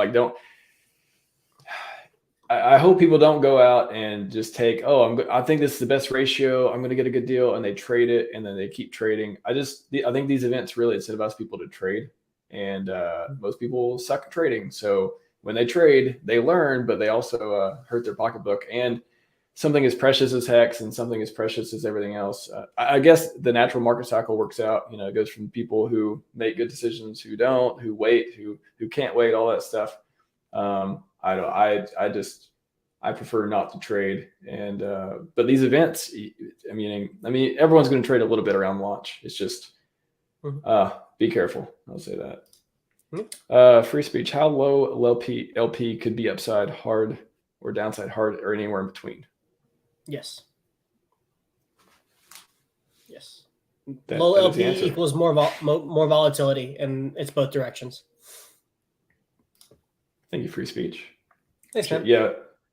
[SPEAKER 1] I hope people don't go out and just take, I think this is the best ratio. I'm going to get a good deal, and they trade it, and then they keep trading. I think these events really incentivize people to trade, and most people suck at trading. So when they trade, they learn, but they also hurt their pocketbook. And something as precious as hex and something as precious as everything else. I guess the natural market cycle works out. It goes from people who make good decisions, who don't, who wait, who can't wait, all that stuff. I prefer not to trade. And but these events, I mean, everyone's going to trade a little bit around launch. It's just be careful. I'll say that. Free speech. How low LP could be upside hard or downside hard or anywhere in between?
[SPEAKER 2] Yes. Low LP equals more volatility, and it's both directions.
[SPEAKER 1] Thank you, free speech.
[SPEAKER 2] Thanks, man.
[SPEAKER 1] Yeah,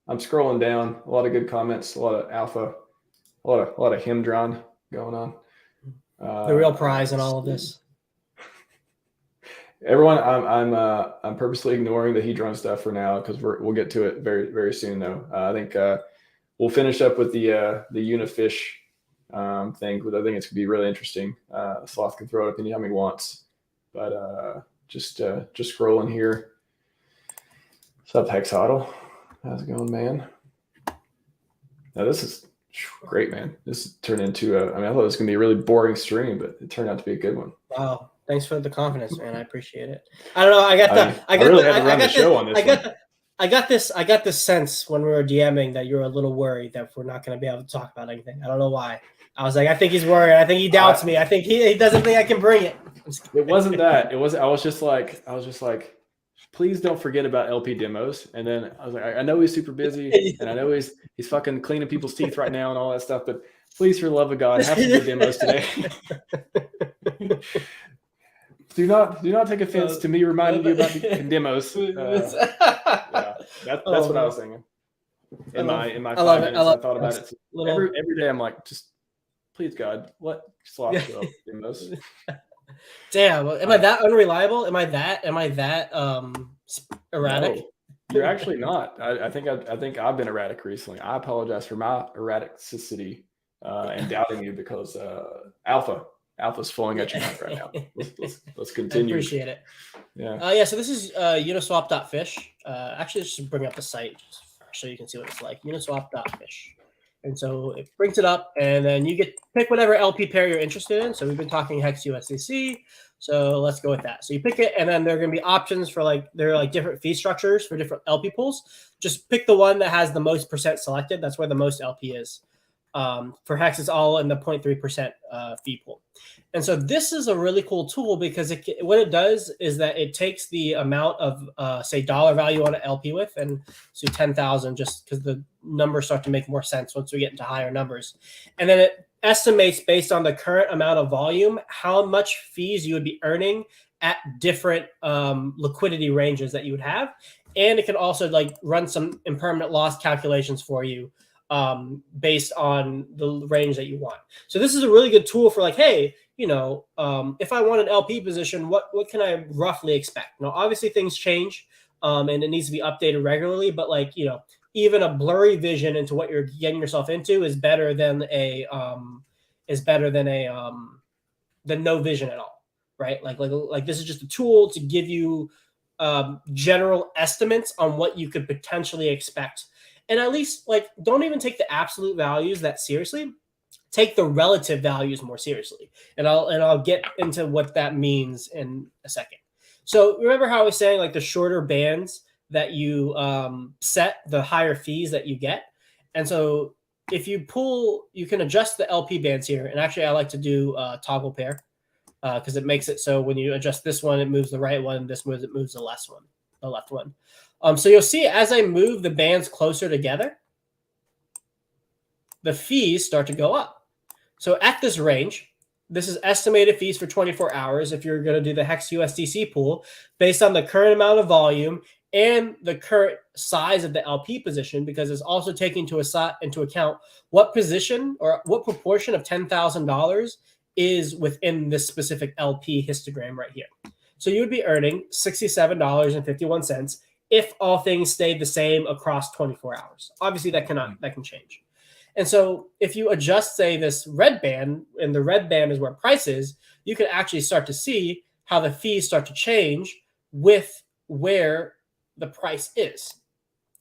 [SPEAKER 1] I'm scrolling down. A lot of good comments. A lot of alpha. A lot of Hedron going on.
[SPEAKER 2] The real prize in all of this.
[SPEAKER 1] Everyone, I'm purposely ignoring the Hedron stuff for now because we'll get to it very, very soon though. I think we'll finish up with the Unifish thing, but I think it's gonna be really interesting. Sloth can throw it up anytime he wants, but just scrolling here. What's up, Hexodl? How's it going, man? Now this is great, man. This turned into I thought it was gonna be a really boring stream, but it turned out to be a good one.
[SPEAKER 2] Wow. Thanks for the confidence, man. I appreciate it. I don't know. I got this sense when we were DMing that you're a little worried that we're not going to be able to talk about anything. I don't know why. I was like, I think he's worried. I think he doubts me. I think he doesn't think I can bring it.
[SPEAKER 1] It wasn't that. It was. I was just like, please don't forget about LP demos. And then I was like, I know he's super busy, and I know he's fucking cleaning people's teeth right now and all that stuff. But please, for the love of God, have some good demos today. Do not take offense to me reminding you about the demos. That's what I was thinking. In my 5 minutes, I thought about it. Every day, I'm like, just please God, let Sloth show up demos.
[SPEAKER 2] Damn, am I that unreliable? Am I that erratic?
[SPEAKER 1] No, you're actually not. I think I've been erratic recently. I apologize for my erraticity and doubting you because Alpha. Alpha's flowing at your neck right now. Let's
[SPEAKER 2] I
[SPEAKER 1] continue.
[SPEAKER 2] appreciate it.
[SPEAKER 1] Yeah.
[SPEAKER 2] Yeah, so this is uniswap.fish. Actually, just bring up the site just so you can see what it's like. Uniswap.fish. And so it brings it up, and then you get pick whatever LP pair you're interested in. So we've been talking Hex USDC. So let's go with that. So you pick it, and then there are going to be options for there are different fee structures for different LP pools. Just pick the one that has the most percent selected. That's where the most LP is. For Hex, it's all in the 0.3% fee pool. And so this is a really cool tool because what it does is that it takes the amount of, say, dollar value on an LP with, and so 10,000, just because the numbers start to make more sense once we get into higher numbers. And then it estimates based on the current amount of volume how much fees you would be earning at different liquidity ranges that you would have. And it can also run some impermanent loss calculations for you based on the range that you want. So this is a really good tool for hey, if I want an LP position, what can I roughly expect? Now, obviously things change and it needs to be updated regularly, but even a blurry vision into what you're getting yourself into is better than than no vision at all, right? Like this is just a tool to give you general estimates on what you could potentially expect. And at least don't even take the absolute values that seriously. Take the relative values more seriously. And I'll get into what that means in a second. So remember how I was saying the shorter bands that you set, the higher fees that you get. And so if you you can adjust the LP bands here. And actually I like to do toggle pair because it makes it so when you adjust this one, it moves the right one. This moves, it moves the left one. So you'll see as I move the bands closer together, the fees start to go up. So at this range, this is estimated fees for 24 hours if you're going to do the Hex USDC pool based on the current amount of volume and the current size of the LP position, because it's also taking into account what position or what proportion of $10,000 is within this specific LP histogram right here. So you would be earning $67.51 if all things stayed the same across 24 hours. Obviously, that can change. And so if you adjust, say, this red band, and the red band is where price is, you can actually start to see how the fees start to change with where the price is.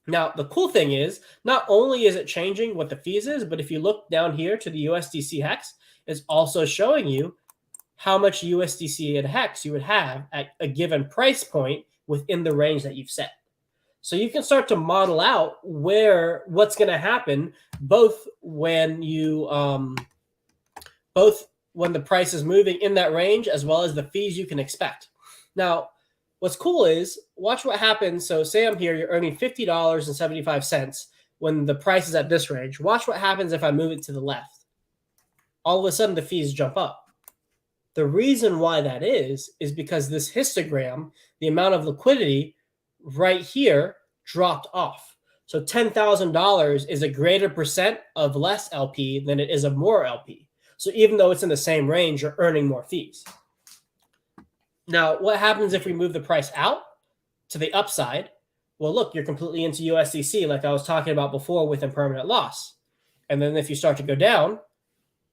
[SPEAKER 2] Now, the cool thing is, not only is it changing what the fees is, but if you look down here to the USDC Hex, it's also showing you how much USDC and Hex you would have at a given price point within the range that you've set. So you can start to model out what's going to happen both when the price is moving in that range as well as the fees you can expect. Now, what's cool is watch what happens. So say I'm here, you're earning $50.75 when the price is at this range. Watch what happens if I move it to the left. All of a sudden the fees jump up. The reason why that is because this histogram, the amount of liquidity right here dropped off. So $10,000 is a greater percent of less LP than it is of more LP. So even though it's in the same range, you're earning more fees. Now, what happens if we move the price out to the upside? Well, look, you're completely into USDC like I was talking about before with impermanent loss. And then if you start to go down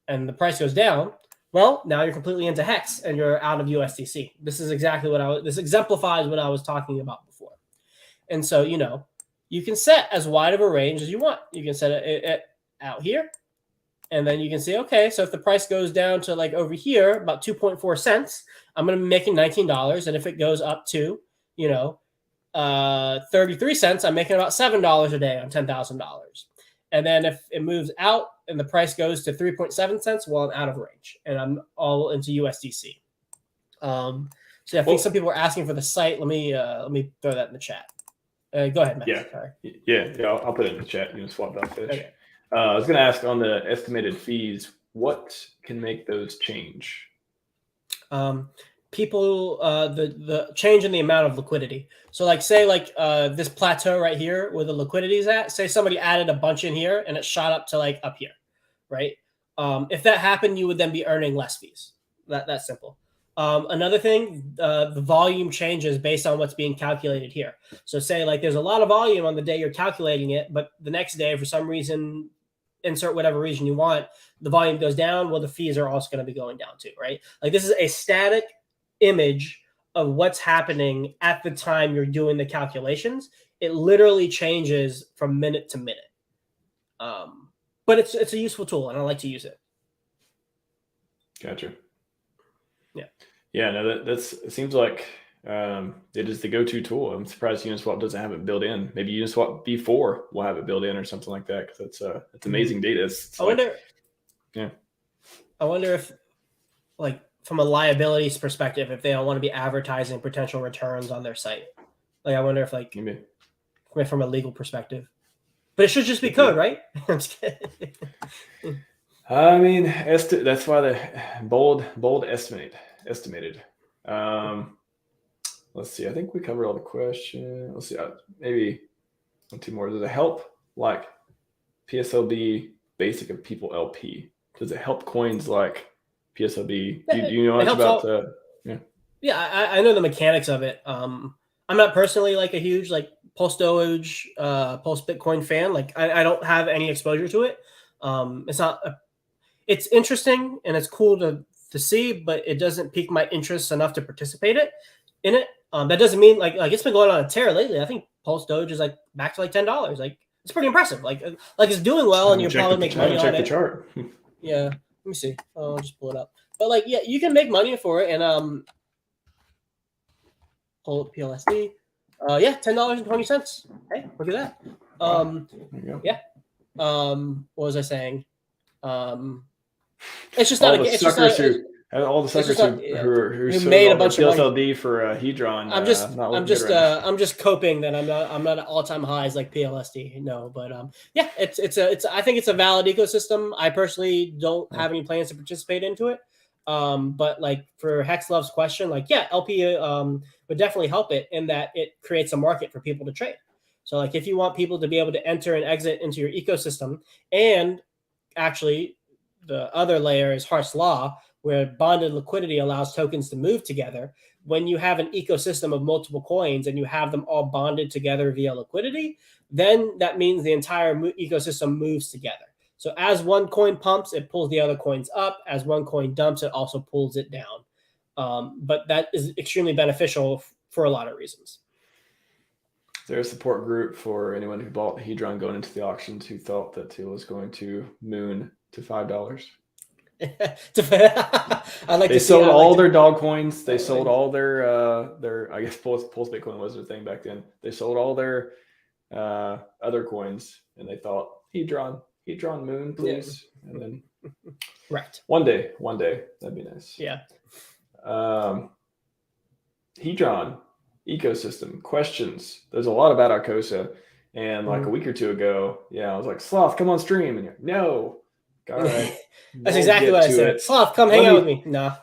[SPEAKER 2] and the price goes down, well, now you're completely into Hex and you're out of USDC. This is exactly this exemplifies what I was talking about before. And so, you can set as wide of a range as you want. You can set it out here. And then you can say, okay, so if the price goes down to over here, about 2.4 cents, I'm going to be making $19. And if it goes up to, 33 cents, I'm making about $7 a day on $10,000. And then if it moves out and the price goes to 3.7 cents, well, I'm out of range and I'm all into USDC. So I think some people are asking for the site. Let me throw that in the chat. Go ahead, Matt.
[SPEAKER 1] Yeah. I'll put it in the chat. Uniswap.fish. Okay. I was going to ask on the estimated fees, what can make those change?
[SPEAKER 2] People, the change in the amount of liquidity. So say this plateau right here where the liquidity is at, say somebody added a bunch in here and it shot up to up here, right? If that happened, you would then be earning less fees. That's simple. Another thing, the volume changes based on what's being calculated here. So say there's a lot of volume on the day you're calculating it, but the next day for some reason insert whatever region you want, the volume goes down. Well, the fees are also going to be going down too, right? Like this is a static image of what's happening at the time you're doing the calculations. It literally changes from minute to minute. But it's a useful tool, and I like to use it.
[SPEAKER 1] Gotcha.
[SPEAKER 2] Yeah.
[SPEAKER 1] Yeah. No, it seems like it is the go-to tool. I'm surprised Uniswap doesn't have it built in. Maybe Uniswap V4 will have it built in or something like that, because it's amazing data.
[SPEAKER 2] I wonder if, like, from a liabilities perspective, if they don't want to be advertising potential returns on their site. Like, I wonder if, like, maybe from a legal perspective. But it should just be code, right? I'm just kidding.
[SPEAKER 1] I mean, that's why the bold estimated. Let's see. I think we covered all the questions. Let's see. Maybe one, two more. Does it help like PSLB basic of people LP? Does it help coins like PSLB? Do you know much about the?
[SPEAKER 2] Yeah, I know the mechanics of it. I'm not personally like a huge like Pulse Doge, Pulse Bitcoin fan. Like I don't have any exposure to it. It's interesting and it's cool to see, but it doesn't pique my interest enough to participate in it. That doesn't mean like it's been going on a tear lately. I think Pulse Doge is like back to like $10. Like it's pretty impressive. Like it's doing well, and you'll probably make money on it.
[SPEAKER 1] Check the chart.
[SPEAKER 2] Yeah, let me see. I'll just pull it up. But like, yeah, you can make money for it, and pull up PLSD. Yeah, $10.20. Hey, look at that.
[SPEAKER 1] There you go.
[SPEAKER 2] Yeah. What was I saying? It's just not
[SPEAKER 1] all the suckers who
[SPEAKER 2] made a bunch of
[SPEAKER 1] PLSD for Hedron.
[SPEAKER 2] I'm just coping that I'm not at all-time highs like PLSD. No, but yeah, I think it's a valid ecosystem. I personally don't have any plans to participate into it. But like for Hexlove's question, like yeah, LP would definitely help it in that it creates a market for people to trade. So like if you want people to be able to enter and exit into your ecosystem, and actually the other layer is Hart's Law, where bonded liquidity allows tokens to move together. When you have an ecosystem of multiple coins and you have them all bonded together via liquidity, then that means the entire ecosystem moves together. So as one coin pumps, it pulls the other coins up. As one coin dumps, it also pulls it down. But that is extremely beneficial for a lot of reasons.
[SPEAKER 1] Is there a support group for anyone who bought Hedron going into the auctions who thought that it was going to moon to $5? They sold all their dog coins. They sold all their I guess Pulse Bitcoin was their thing back then. They sold all their other coins, and they thought Hedron moon, please. Yeah. And then
[SPEAKER 2] right.
[SPEAKER 1] One day that'd be nice.
[SPEAKER 2] Yeah.
[SPEAKER 1] Hedron ecosystem questions. There's a lot about Icosa, and like a week or two ago, I was like, Sloth, come on stream, and you're like, no. All right.
[SPEAKER 2] That's exactly what I said. Sloth, come hang out with me. No.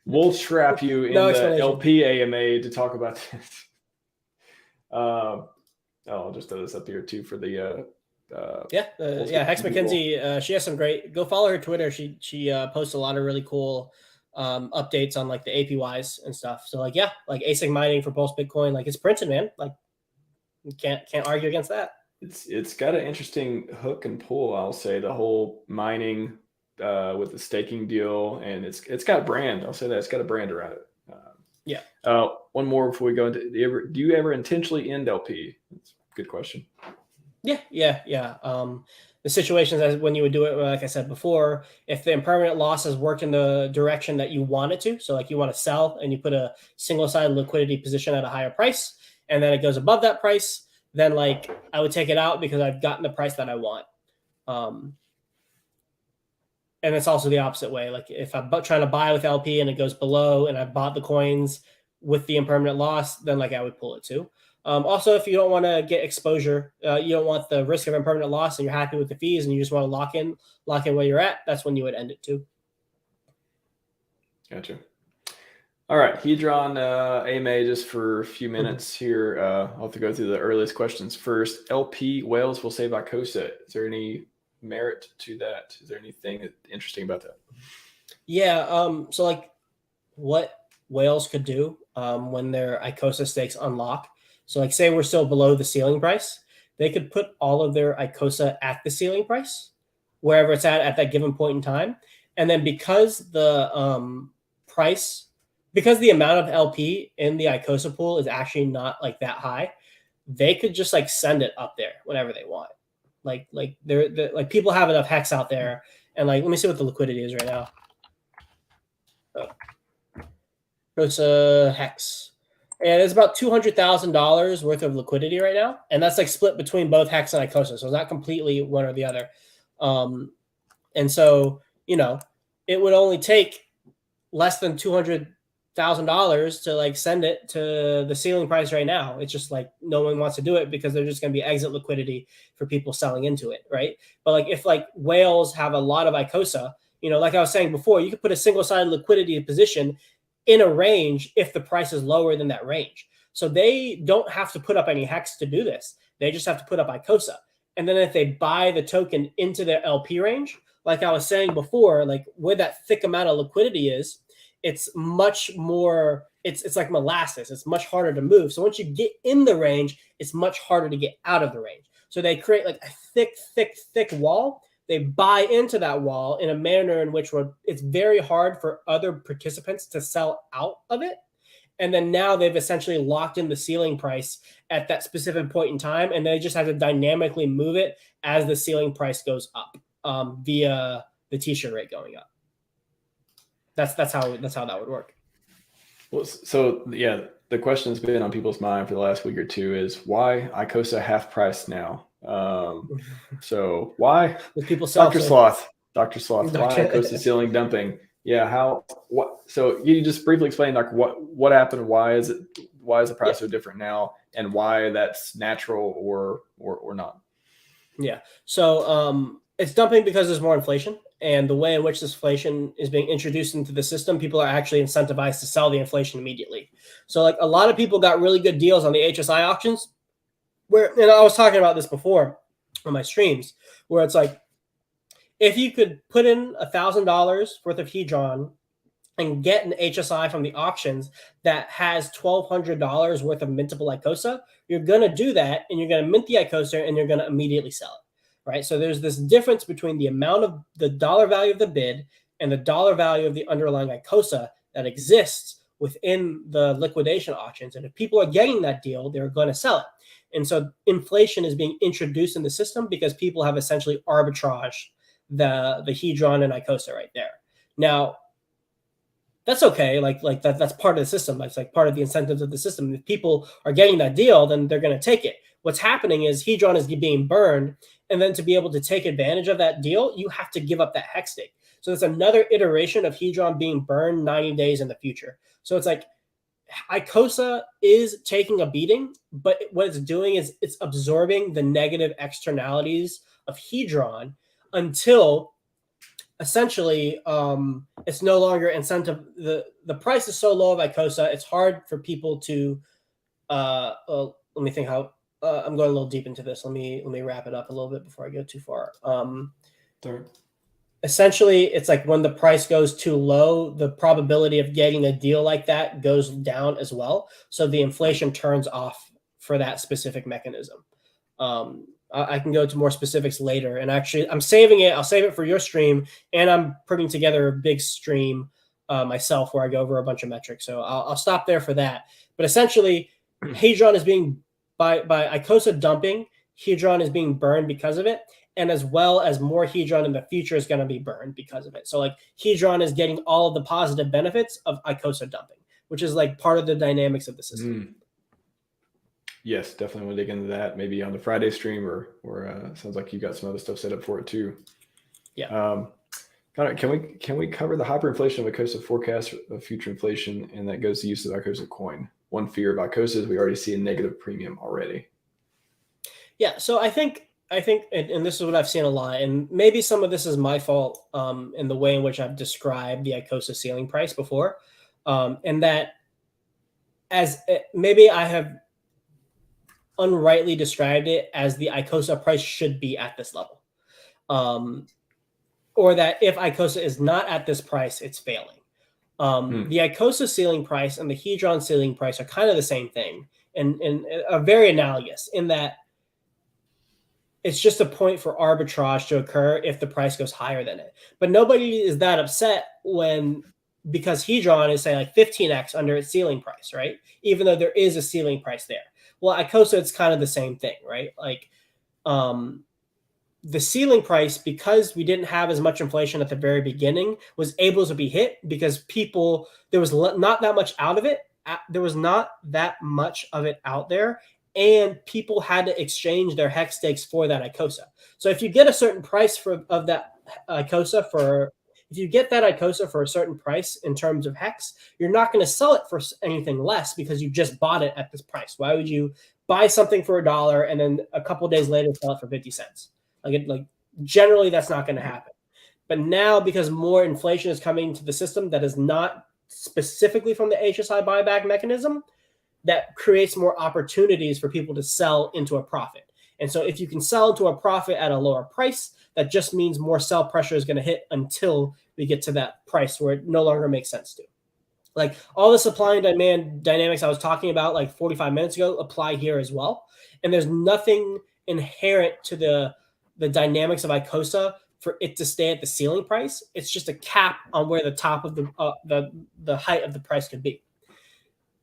[SPEAKER 1] We'll trap you in the LP AMA to talk about this. I'll just throw this up here too for the
[SPEAKER 2] Hex McKenzie. She has some great. Go follow her Twitter. She posts a lot of really cool updates on like the APYs and stuff. So like like async mining for Pulse Bitcoin, like it's printed, man. Like you can't argue against that.
[SPEAKER 1] It's got an interesting hook and pull. I'll say the whole mining with the staking deal, and it's got a brand. I'll say that it's got a brand around it. One more before we go into. Do you ever intentionally end LP? That's a good question.
[SPEAKER 2] Yeah. The situations as when you would do it, like I said before, if the impermanent loss has worked in the direction that you want it to, so like you want to sell and you put a single-sided liquidity position at a higher price, and then it goes above that price, then like I would take it out because I've gotten the price that I want. And it's also the opposite way. Like if I'm trying to buy with LP and it goes below and I bought the coins with the impermanent loss, then like I would pull it too. Also, if you don't want to get exposure, you don't want the risk of impermanent loss and you're happy with the fees and you just want to lock in where you're at, that's when you would end it too.
[SPEAKER 1] Gotcha. All right, Hedron AMA, just for a few minutes here. I'll have to go through the earliest questions first. LP whales will save Icosa. Is there any merit to that? Is there anything interesting about that?
[SPEAKER 2] Yeah. So like what whales could do when their Icosa stakes unlock. So like say we're still below the ceiling price, they could put all of their Icosa at the ceiling price. wherever it's at that given point in time. And then because the because the amount of LP in the Icosa pool is actually not like that high, they could just like send it up there whenever they want. Like they're like people have enough hex out there, and like let me see what the liquidity is right now. Icosa hex, and it's about $200,000 worth of liquidity right now, and that's like split between both hex and Icosa, so it's not completely one or the other. And so it would only take less than $200,000 to like send it to the ceiling price right now. It's just like no one wants to do it because there's just going to be exit liquidity for people selling into it, right? But like if like whales have a lot of Icosa, like I was saying before, you could put a single-sided liquidity position in a range if the price is lower than that range. So they don't have to put up any hex to do this. They just have to put up Icosa. And then if they buy the token into their LP range, like I was saying before, like where that thick amount of liquidity is, it's much more, it's like molasses. It's much harder to move. So once you get in the range, it's much harder to get out of the range. So they create like a thick wall. They buy into that wall in a manner in which it's very hard for other participants to sell out of it. And then now they've essentially locked in the ceiling price at that specific point in time, and they just have to dynamically move it as the ceiling price goes up via the t-shirt rate going up. That's how that would work.
[SPEAKER 1] Well, so yeah, the question that's been on people's mind for the last week or two is why Icosa half price now? So why
[SPEAKER 2] people sell
[SPEAKER 1] Dr. Sloth, why Icosa ceiling dumping? Yeah, so you just briefly explain like what happened, why is the price so different now, and why that's natural or not?
[SPEAKER 2] Yeah. So it's dumping because there's more inflation, and the way in which this inflation is being introduced into the system, people are actually incentivized to sell the inflation immediately. So like a lot of people got really good deals on the HSI auctions and I was talking about this before on my streams, where it's like, if you could put in $1,000 worth of Hedron and get an HSI from the auctions that has $1,200 worth of mintable Icosa, you're going to do that, and you're going to mint the Icosa, and you're going to immediately sell it, right? So there's this difference between the amount of the dollar value of the bid and the dollar value of the underlying Icosa that exists within the liquidation auctions. And if people are getting that deal, they're going to sell it. And so inflation is being introduced in the system because people have essentially arbitraged the Hedron and Icosa right there. Now, that's okay. Like that's part of the system. That's like part of the incentives of the system. If people are getting that deal, then they're going to take it. What's happening is Hedron is being burned, and then to be able to take advantage of that deal, you have to give up that hex stake. So it's another iteration of Hedron being burned 90 days in the future. So it's like Icosa is taking a beating, but what it's doing is it's absorbing the negative externalities of Hedron until essentially it's no longer incentive. The price is so low of Icosa, it's hard for people to let me think how I'm going a little deep into this. Let me wrap it up a little bit before I go too far. Essentially, it's like when the price goes too low, the probability of getting a deal like that goes down as well. So the inflation turns off for that specific mechanism. I can go to more specifics later. And actually, I'm saving it. I'll save it for your stream. And I'm putting together a big stream myself where I go over a bunch of metrics. So I'll stop there for that. But essentially, Hedron is being, by Icosa dumping, Hedron is being burned because of it. And as well as more Hedron in the future is going to be burned because of it. So like Hedron is getting all of the positive benefits of Icosa dumping, which is like part of the dynamics of the system.
[SPEAKER 1] Yes, definitely want to dig into that. Maybe on the Friday stream, or sounds like you got some other stuff set up for it too.
[SPEAKER 2] Yeah.
[SPEAKER 1] Can we cover the hyperinflation of Icosa forecast of future inflation, and that goes to use of Icosa coin? One fear of Icosa is we already see a negative premium already.
[SPEAKER 2] Yeah. So I think, and this is what I've seen a lot, and maybe some of this is my fault in the way in which I've described the Icosa ceiling price before, and that maybe I have unrightly described it as the Icosa price should be at this level, or that if Icosa is not at this price, it's failing. The Icosa ceiling price and the Hedron ceiling price are kind of the same thing, and are very analogous in that It's just a point for arbitrage to occur if the price goes higher than it. But nobody is that upset because Hedron is say like 15x under its ceiling price, right? Even though there is a ceiling price there. Well, Icosa, it's kind of the same thing, right? Like the ceiling price, because we didn't have as much inflation at the very beginning, was able to be hit because there was not that much out of it. There was not that much of it out there. And people had to exchange their hex stakes for that Icosa. So if you get a certain price of that Icosa if you get that Icosa for a certain price in terms of hex, you're not going to sell it for anything less because you just bought it at this price. Why would you buy something for $1 and then a couple days later sell it for 50 cents? Like generally that's not going to happen. But now, because more inflation is coming to the system that is not specifically from the HSI buyback mechanism, that creates more opportunities for people to sell into a profit. And so if you can sell into a profit at a lower price, that just means more sell pressure is going to hit until we get to that price where it no longer makes sense to. Like all the supply and demand dynamics I was talking about like 45 minutes ago apply here as well. And there's nothing inherent to the dynamics of Icosa for it to stay at the ceiling price. It's just a cap on where the top of the height of the price could be.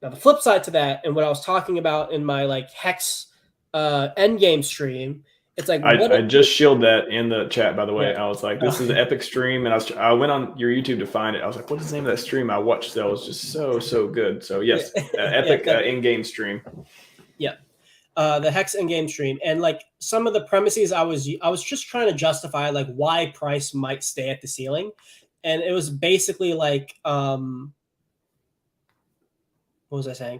[SPEAKER 2] Now, the flip side to that, and what I was talking about in my like hex endgame stream, it's like
[SPEAKER 1] I just shielded that in the chat, by the way.
[SPEAKER 2] Yeah.
[SPEAKER 1] I was like, this is an epic stream, and I went on your YouTube to find it. I was like, what is the name of that stream I watched? That was just so good. So yes, epic in-game stream.
[SPEAKER 2] Yeah, the hex in-game stream, and like some of the premises I was just trying to justify like why price might stay at the ceiling, and it was basically like what was I saying?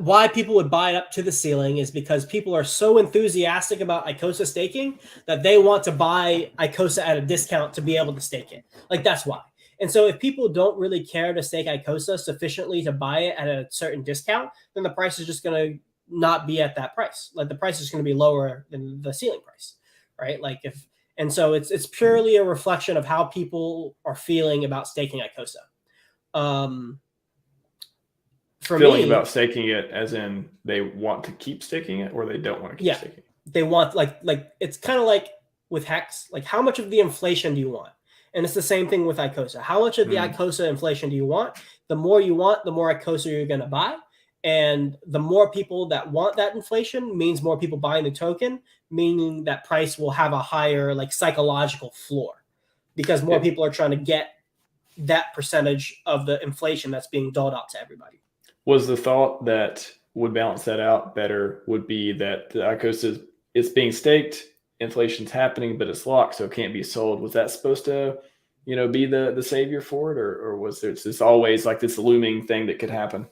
[SPEAKER 2] Why people would buy it up to the ceiling is because people are so enthusiastic about Icosa staking that they want to buy Icosa at a discount to be able to stake it. Like that's why. And so if people don't really care to stake Icosa sufficiently to buy it at a certain discount, then the price is just going to not be at that price. Like the price is going to be lower than the ceiling price, right? And so it's purely a reflection of how people are feeling about staking Icosa.
[SPEAKER 1] Feeling about staking it as in they want to keep staking it or they don't want to keep staking it?
[SPEAKER 2] They want like it's kind of like with hex, like how much of the inflation do you want? And it's the same thing with Icosa. How much of the Icosa inflation do you want? The more you want, the more Icosa you're going to buy. And the more people that want that inflation means more people buying the token, meaning that price will have a higher like psychological floor because more people are trying to get that percentage of the inflation that's being doled out to everybody.
[SPEAKER 1] Was the thought that would balance that out better would be that the Icosa it's being staked, inflation's happening, but it's locked, so it can't be sold. Was that supposed to, be the savior for it, or was there this always like this looming thing that could happen?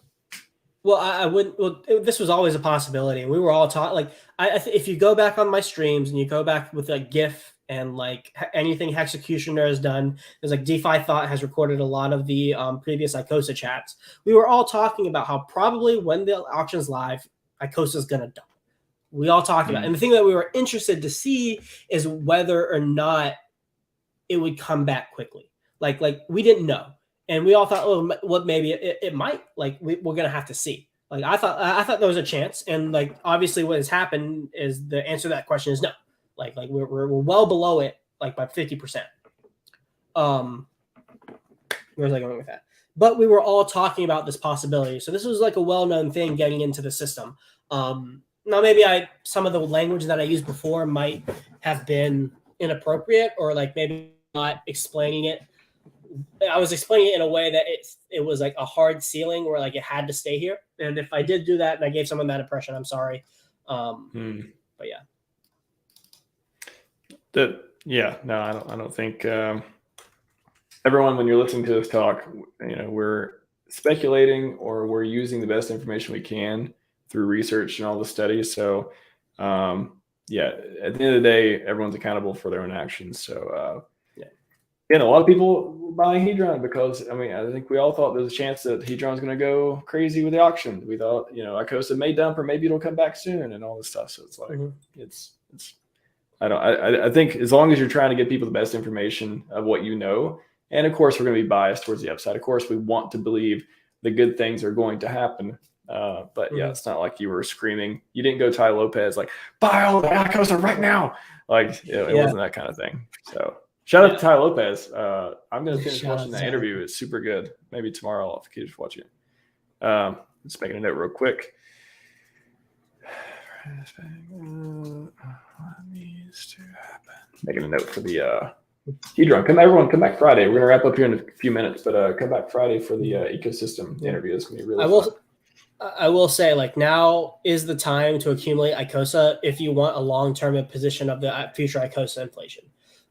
[SPEAKER 2] Well, I wouldn't. Well, this was always a possibility, and we were all taught. Like, if you go back on my streams and you go back with like GIF and like anything Hexecutioner has done, there's like DeFi Thought has recorded a lot of the previous Icosa chats. We were all talking about how probably when the auction's live, Icosa is gonna dump. We all talked about it. And the thing that we were interested to see is whether or not it would come back quickly. Like we didn't know. And we all thought, oh, well, maybe it might. Like we're gonna have to see. Like I thought there was a chance, and like obviously what has happened is the answer to that question is no. Like we're well below it, like by 50%. Where was I going with that? But we were all talking about this possibility, so this was like a well-known thing getting into the system. Now maybe some of the language that I used before might have been inappropriate, or like maybe not explaining it. I was explaining it in a way that it was like a hard ceiling where like it had to stay here. And if I did do that and I gave someone that impression, I'm sorry. But yeah.
[SPEAKER 1] I don't think everyone, when you're listening to this talk, we're speculating or we're using the best information we can through research and all the studies. So at the end of the day, everyone's accountable for their own actions. So a lot of people were buying Hedron because, I think we all thought there was a chance that Hedron's going to go crazy with the auction. We thought, Icosa may dump or maybe it'll come back soon and all this stuff. So it's like, I think as long as you're trying to get people the best information of what you know, and of course we're going to be biased towards the upside. Of course, we want to believe the good things are going to happen. But yeah, it's not like you were screaming. You didn't go Ty Lopez like, buy all the Icosa right now. Like it wasn't that kind of thing. So shout out to Ty Lopez. I'm going to finish watching that interview. It's super good. Maybe tomorrow I'll finish watching it. Just making a note real quick. What needs to happen? Making a note for the Hedron. Everyone come back Friday. We're going to wrap up here in a few minutes, but come back Friday for the ecosystem interview. It's going to be really fun.
[SPEAKER 2] I will say, like, now is the time to accumulate Icosa if you want a long-term position of the future Icosa inflation.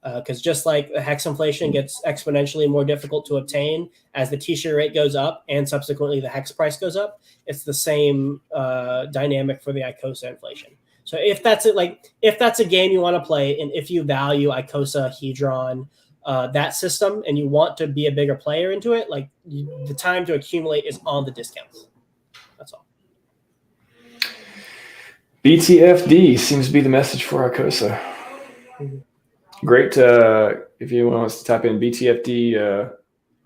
[SPEAKER 2] Because just like the hex inflation gets exponentially more difficult to obtain as the t-shirt rate goes up and subsequently the hex price goes up, it's the same dynamic for the Icosa inflation. So if that's it, like if that's a game you want to play, and if you value Icosa, Hedron, that system, and you want to be a bigger player into it, like the time to accumulate is on the discounts. That's all.
[SPEAKER 1] BTFD seems to be the message for Icosa. Great. If anyone wants to type in BTFD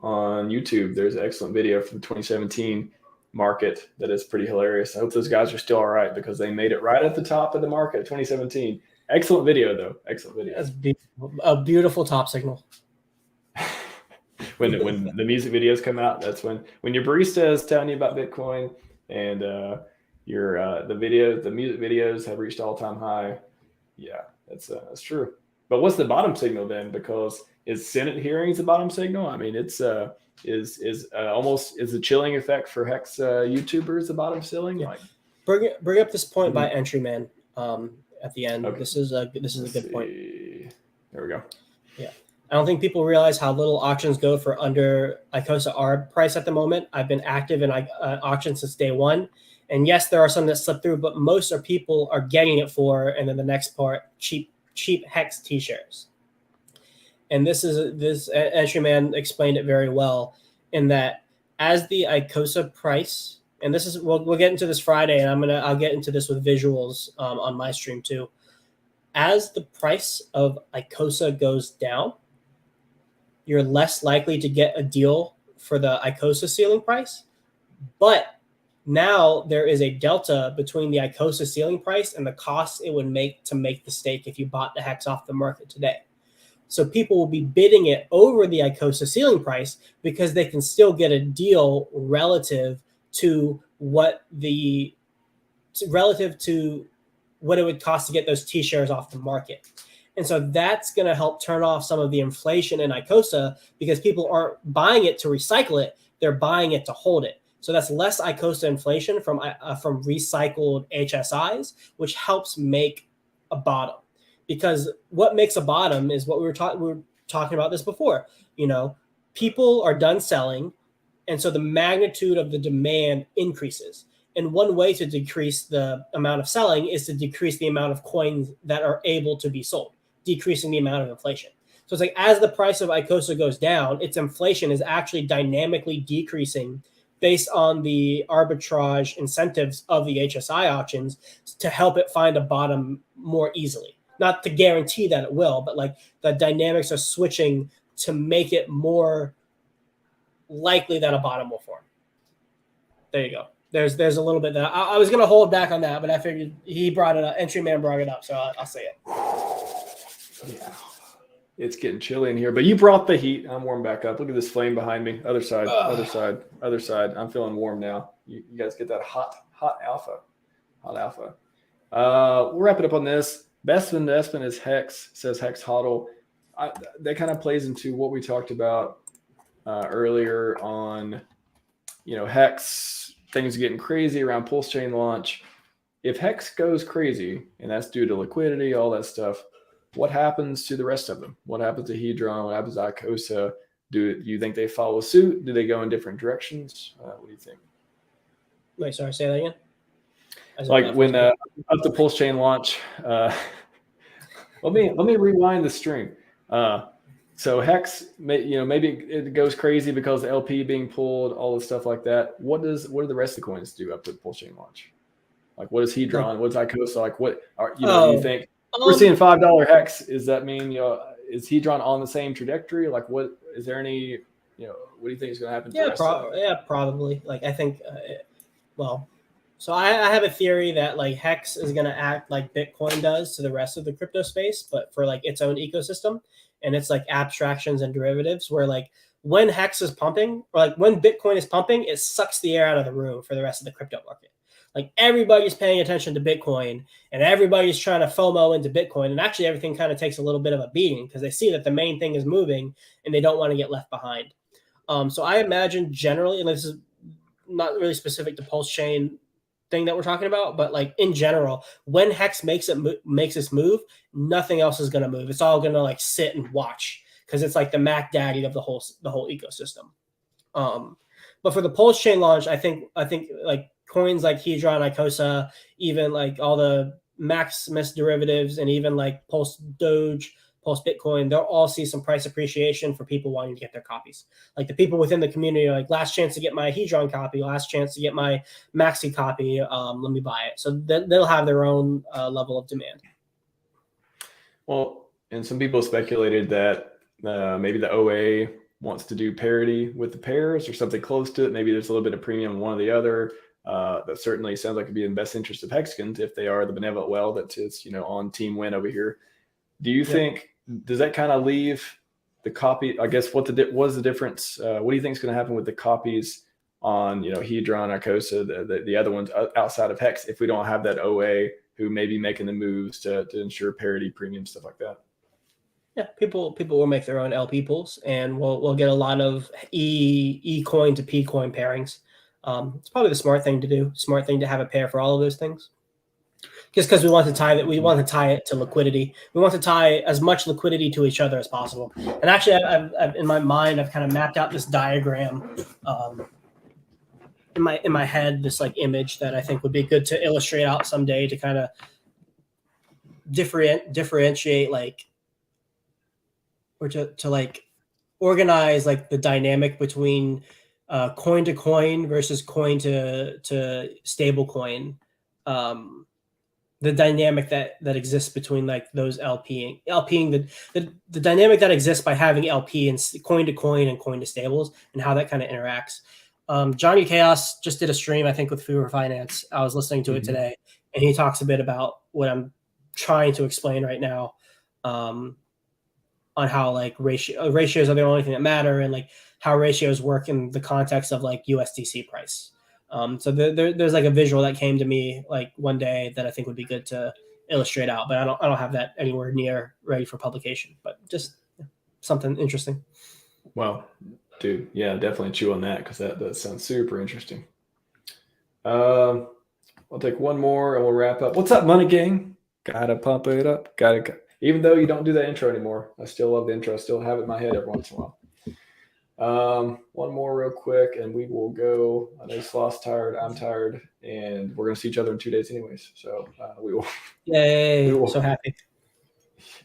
[SPEAKER 1] on YouTube, there's an excellent video from 2017 market that is pretty hilarious. I hope those guys are still all right because they made it right at the top of the market 2017. Excellent video, though. Excellent video.
[SPEAKER 2] That's a beautiful top signal.
[SPEAKER 1] when the music videos come out, that's when your barista is telling you about Bitcoin and the music videos have reached all-time high. Yeah, that's true. But what's the bottom signal then? Because is Senate hearings the bottom signal? I mean, it's almost is the chilling effect for Hex YouTubers the bottom ceiling?
[SPEAKER 2] Yeah. Like, bring up this point by Entryman at the end. Okay. This is a good point.
[SPEAKER 1] There we go.
[SPEAKER 2] Yeah. I don't think people realize how little auctions go for under Icosa R price at the moment. I've been active in auctions since day one. And yes, there are some that slip through, but most people are getting it for, and then the next part, cheap Hex t-shirts. And this Entryman explained it very well in that as the Icosa price, and this is we'll get into this Friday, and I'll get into this with visuals on my stream too. As the price of Icosa goes down, you're less likely to get a deal for the Icosa ceiling price, but now there is a delta between the Icosa ceiling price and the cost it would make to make the stake if you bought the Hex off the market today. So people will be bidding it over the Icosa ceiling price because they can still get a deal relative to what it would cost to get those T-shares off the market. And so that's going to help turn off some of the inflation in Icosa because people aren't buying it to recycle it. They're buying it to hold it. So that's less Icosa inflation from recycled HSIs, which helps make a bottom. Because what makes a bottom is what we were talking about this before. You know, people are done selling, and so the magnitude of the demand increases. And one way to decrease the amount of selling is to decrease the amount of coins that are able to be sold, decreasing the amount of inflation. So it's like as the price of Icosa goes down, its inflation is actually dynamically decreasing based on the arbitrage incentives of the HSI auctions to help it find a bottom more easily. Not to guarantee that it will, but like the dynamics are switching to make it more likely that a bottom will form. There you go. There's a little bit that I was going to hold back on that, but I figured he brought it up. Entryman brought it up, so I'll say it.
[SPEAKER 1] Yeah. It's getting chilly in here, but you brought the heat. I'm warm back up. Look at this flame behind me. Other side. I'm feeling warm now. You guys get that hot alpha. We'll wrap it up on this. Bespin is Hex, says Hex HODL. That kind of plays into what we talked about earlier on, Hex, things getting crazy around PulseChain launch. If Hex goes crazy, and that's due to liquidity, all that stuff, what happens to the rest of them? What happens to Hedron? What happens to Icosa? Do you think they follow suit? Do they go in different directions? What do you think?
[SPEAKER 2] Wait, sorry, say that again.
[SPEAKER 1] Like when up the PulseChain launch, let me rewind the stream. So Hex, maybe it goes crazy because the LP being pulled, all the stuff like that. What do the rest of the coins do up to the PulseChain launch? Like what is Hedron? What's Icosa? Like what do you think? We're seeing $5 Hex. Does that mean is Hedron on the same trajectory? Like what is there any what do you think is going to happen?
[SPEAKER 2] Yeah, probably. Like I think, So I have a theory that like Hex is going to act like Bitcoin does to the rest of the crypto space, but for like its own ecosystem, and it's like abstractions and derivatives where like when Hex is pumping or like when Bitcoin is pumping, it sucks the air out of the room for the rest of the crypto market. Like everybody's paying attention to Bitcoin and everybody's trying to FOMO into Bitcoin, and actually everything kind of takes a little bit of a beating because they see that the main thing is moving and they don't want to get left behind. So I imagine generally, and this is not really specific to PulseChain thing that we're talking about, but like in general, when Hex makes this move, nothing else is going to move. It's all going to like sit and watch because it's like the Mac Daddy of the whole ecosystem. But for the PulseChain launch, I think like coins like Hedron, Icosa, even like all the Maximus derivatives, and even like Pulse Doge, Pulse Bitcoin, they'll all see some price appreciation for people wanting to get their copies. Like the people within the community are like, last chance to get my Hedron copy, last chance to get my Maxi copy, let me buy it. So they'll have their own level of demand.
[SPEAKER 1] Well, and some people speculated that maybe the OA wants to do parity with the pairs or something close to it. Maybe there's a little bit of premium on one or the other. That certainly sounds like it'd be in the best interest of Hexicans if they are the benevolent well that is, on team win over here. Do you think, does that kind of leave the copy? I guess what was the difference? What do you think is going to happen with the copies on, Hedron, Icosa, the other ones outside of Hex if we don't have that OA who may be making the moves to ensure parity, premium, stuff like that?
[SPEAKER 2] Yeah, people will make their own LP pools, and we'll get a lot of E coin to P coin pairings. It's probably the smart thing to do. Smart thing to have a pair for all of those things. Just because we want to tie it to liquidity. We want to tie as much liquidity to each other as possible. And actually, I've in my mind, I've kind of mapped out this diagram in my head, this like image that I think would be good to illustrate out someday to kind of differentiate like, or to like organize like the dynamic between coin to coin versus coin to stable coin. The dynamic that exists between like those LPing the dynamic that exists by having LP and coin to coin and coin to stables, and how that kind of interacts. Johnny Chaos just did a stream, I think, with Fewer Finance. I was listening to it today, and he talks a bit about what I'm trying to explain right now, on how like ratios are the only thing that matter, and like how ratios work in the context of like USDC price. So there's like a visual that came to me like one day that I think would be good to illustrate out, but I don't have that anywhere near ready for publication, but just something interesting.
[SPEAKER 1] Well, dude, yeah, definitely chew on that because that does sound super interesting. I'll take one more and we'll wrap up. What's up, Money Gang? Gotta pump it up. Even though you don't do that intro anymore, I still love the intro. I still have it in my head every once in a while. One more real quick and we will go. I know Sloth's tired, I'm tired, and we're going to see each other in 2 days anyways. So we will.
[SPEAKER 2] Yay. So happy.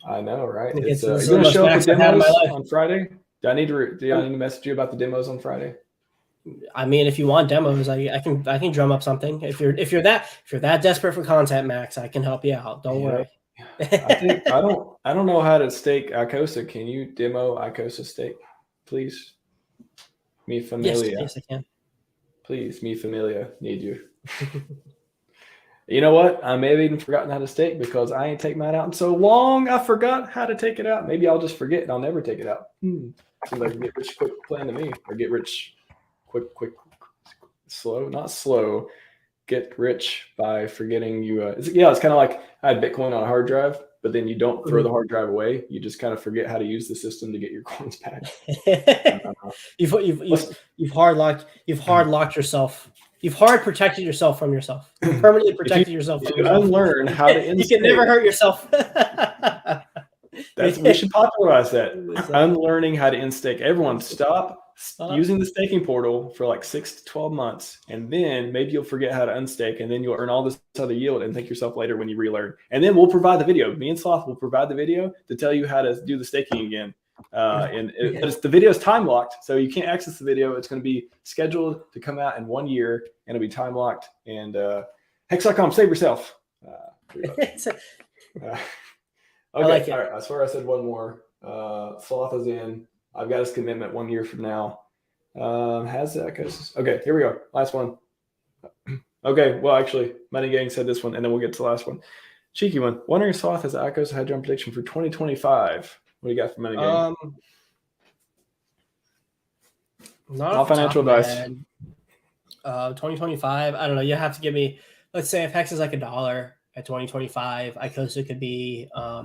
[SPEAKER 1] I know, right?
[SPEAKER 2] You're
[SPEAKER 1] going to show up for demos on Friday? Do I need to message you about the demos on Friday?
[SPEAKER 2] I mean, if you want demos, I can drum up something. If you're that desperate for content, Max, I can help you out. Don't worry.
[SPEAKER 1] I don't know how to stake Icosa. Can you demo Icosa stake, please? Mi familia.
[SPEAKER 2] Yes, I can.
[SPEAKER 1] Please, mi familia, need you. You know what? I may have even forgotten how to stake because I ain't take mine out in so long. I forgot how to take it out. Maybe I'll just forget and I'll never take it out. Seems like a get rich quick plan to me, or get rich quick, slow, not slow. Get rich by forgetting you. It's kind of like I had Bitcoin on a hard drive, but then you don't throw the hard drive away. You just kind of forget how to use the system to get your coins back.
[SPEAKER 2] You've hard locked yourself. You've hard protected yourself from yourself. You've permanently protected yourself from yourself.
[SPEAKER 1] Unlearn how to
[SPEAKER 2] you can never hurt yourself.
[SPEAKER 1] We should popularize that. Unlearning how to instake. Everyone stop using the staking portal for like 6 to 12 months, and then maybe you'll forget how to unstake, and then you'll earn all this other yield and thank yourself later when you relearn. And then we'll provide the video. Me and Sloth will provide the video to tell you how to do the staking again. The video is time locked, so you can't access the video. It's going to be scheduled to come out in 1 year, and it'll be time locked. And Hex.com, save yourself. Okay, like all right. I swear I said one more. Sloth is in. I've got his commitment 1 year from now. Has that? Okay, here we go. Last one. Okay, well, actually, Money Gang said this one, and then we'll get to the last one. Cheeky one. Wondering Sloth has Icosa and Hedron prediction for 2025. What do you got for Money Gang?
[SPEAKER 2] Not
[SPEAKER 1] All financial advice.
[SPEAKER 2] 2025. I don't know. You have to give me. Let's say if Hex is like $1 at 2025, Icosa could be. I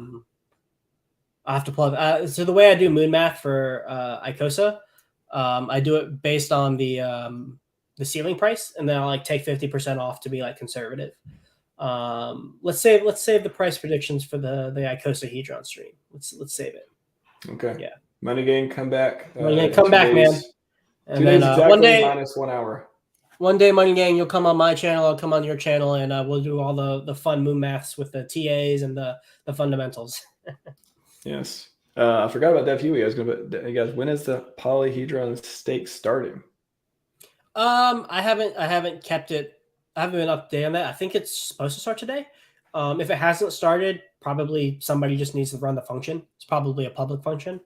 [SPEAKER 2] have to plug. So the way I do moon math for Icosa, I do it based on the ceiling price, and then I'll like take 50% off to be like conservative. Let's save the price predictions for the Icosa Hedron stream. Let's save it.
[SPEAKER 1] Okay.
[SPEAKER 2] Yeah.
[SPEAKER 1] Money Gang, come back.
[SPEAKER 2] Money Gang, come back, man. And
[SPEAKER 1] 2
[SPEAKER 2] then
[SPEAKER 1] days exactly
[SPEAKER 2] one day
[SPEAKER 1] minus 1 hour.
[SPEAKER 2] One day, Money Gang, you'll come on my channel. I'll come on your channel, and we'll do all the fun moon maths with the TAs and the fundamentals.
[SPEAKER 1] Yes. I forgot about that. I was gonna put, you guys, when is the polyhedron stake starting?
[SPEAKER 2] I haven't kept it. I haven't been updated on that. I think it's supposed to start today. If it hasn't started, probably somebody just needs to run the function. It's probably a public function,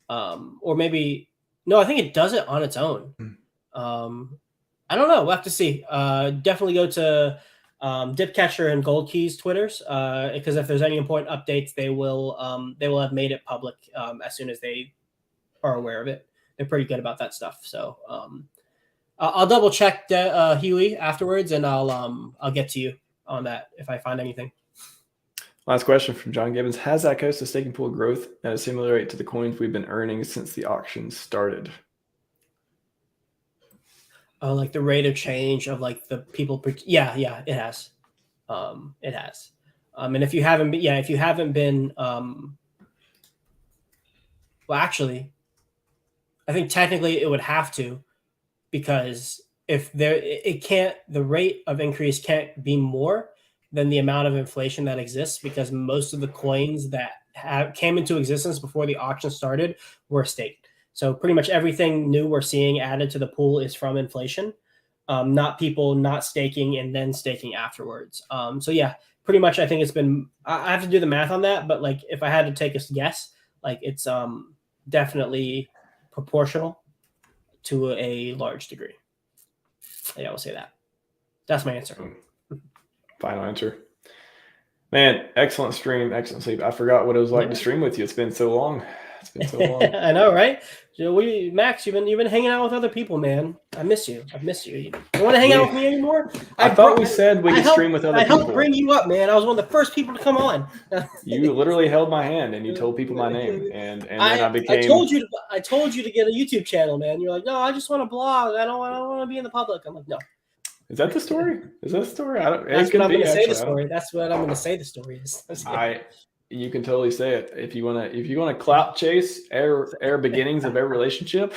[SPEAKER 2] or maybe no. I think it does it on its own. I don't know. We'll have to see. Definitely go to Dipcatcher and Gold Keys Twitters, because if there's any important updates, they will have made it public as soon as they are aware of it. They're pretty good about that stuff. So I'll double check Huey afterwards, and I'll get to you on that if I find anything.
[SPEAKER 1] Last question from John Gibbons: has Icosa staking pool growth at a similar rate to the coins we've been earning since the auction started?
[SPEAKER 2] Oh, like the rate of change of like the people. Yeah, it has. It has. And if you haven't been, well, actually, I think technically it would have to, because if the rate of increase can't be more than the amount of inflation that exists, because most of the coins that came into existence before the auction started were staked. So pretty much everything new we're seeing added to the pool is from inflation, not people not staking and then staking afterwards. So yeah, pretty much I think it's been, I have to do the math on that, but like if I had to take a guess, like it's definitely proportional to a large degree. Yeah, I will say that. That's my answer.
[SPEAKER 1] Final answer. Man, excellent stream, excellent sleep. I forgot what it was like to stream with you. It's been so long.
[SPEAKER 2] I know, right? Max, you've been hanging out with other people, man. I miss you. You want to hang out with me anymore?
[SPEAKER 1] I thought we said we could stream with other people.
[SPEAKER 2] I helped bring you up, man. I was one of the first people to come on.
[SPEAKER 1] You literally held my hand and you told people my name, and then I became.
[SPEAKER 2] I told you to get a YouTube channel, man. You're like, no, I just want to blog. I don't want to be in the public. I'm like, no.
[SPEAKER 1] Is that the story? Is that the story?
[SPEAKER 2] That's what I'm going to say. The story. That's what I'm going to say. The story is.
[SPEAKER 1] You can totally say it if you want to clout chase air beginnings of every relationship.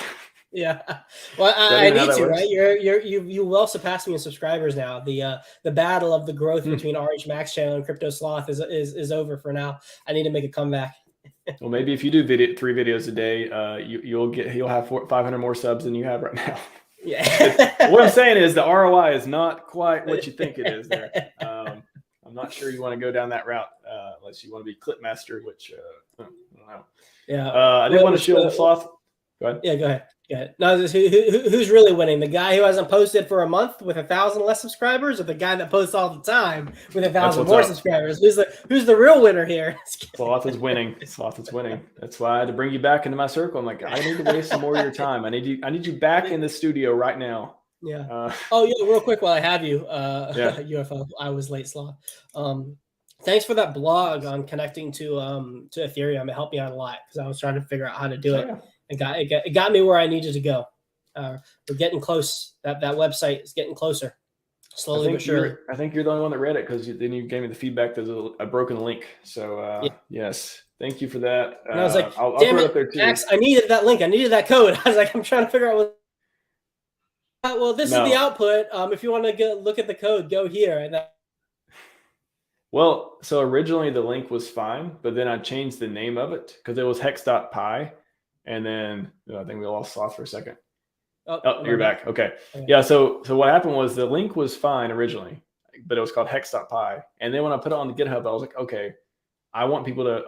[SPEAKER 2] Yeah, well, I need to, right? You well surpassed me in subscribers now. The battle of the growth between RHMax channel and Crypto Sloth is over for now. I need to make a comeback.
[SPEAKER 1] Well, maybe if you do 3 videos a day, you'll have 500 more subs than you have right now. Yeah. What I'm saying is the ROI is not quite what you think it is there. I'm not sure you want to go down that route unless you want to be clip master, which I don't know.
[SPEAKER 2] Yeah.
[SPEAKER 1] I didn't want to shield the Sloth. Go ahead.
[SPEAKER 2] Yeah, go ahead. No, who's really winning? The guy who hasn't posted for a month with 1,000 less subscribers, or the guy that posts all the time with 1,000 more subscribers? Who's the real winner here?
[SPEAKER 1] Sloth is winning. That's why I had to bring you back into my circle. I'm like, I need to waste some more of your time. I need you back in the studio right now.
[SPEAKER 2] Yeah. Real quick while I have you, UFO. I was late, Sloth. Thanks for that blog on connecting to Ethereum. It helped me out a lot because I was trying to figure out how to do it. Yeah. It got me where I needed to go. We're getting close. That website is getting closer, slowly but surely.
[SPEAKER 1] I think you're the only one that read it, because then you gave me the feedback. There's a broken link. So yes, thank you for that.
[SPEAKER 2] And I was like,
[SPEAKER 1] I'll
[SPEAKER 2] damn
[SPEAKER 1] put it
[SPEAKER 2] it,
[SPEAKER 1] up there too.
[SPEAKER 2] Max, I needed that link. I needed that code. I was like, I'm trying to figure out what. Well, this is the output. If you want to look at the code, go here.
[SPEAKER 1] Well, so originally the link was fine, but then I changed the name of it because it was hex.pi. And then I think we lost Sloth for a second. Oh, you're back. Okay. Yeah. So what happened was the link was fine originally, but it was called hex.pi. And then when I put it on the GitHub, I was like, okay, I want people to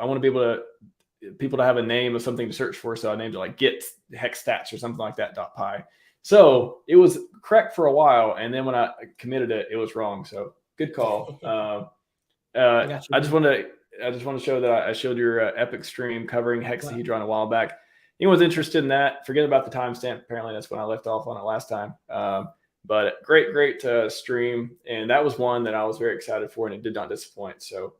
[SPEAKER 1] have a name of something to search for. So I named it like git hex stats or something like that .pi. So it was correct for a while, and then when I committed it, it was wrong. So good call. I just want to show that I showed your epic stream covering hexahedron a while back. Anyone's interested in that, forget about the timestamp. Apparently that's when I left off on it last time. But great stream, and that was one that I was very excited for, and it did not disappoint. So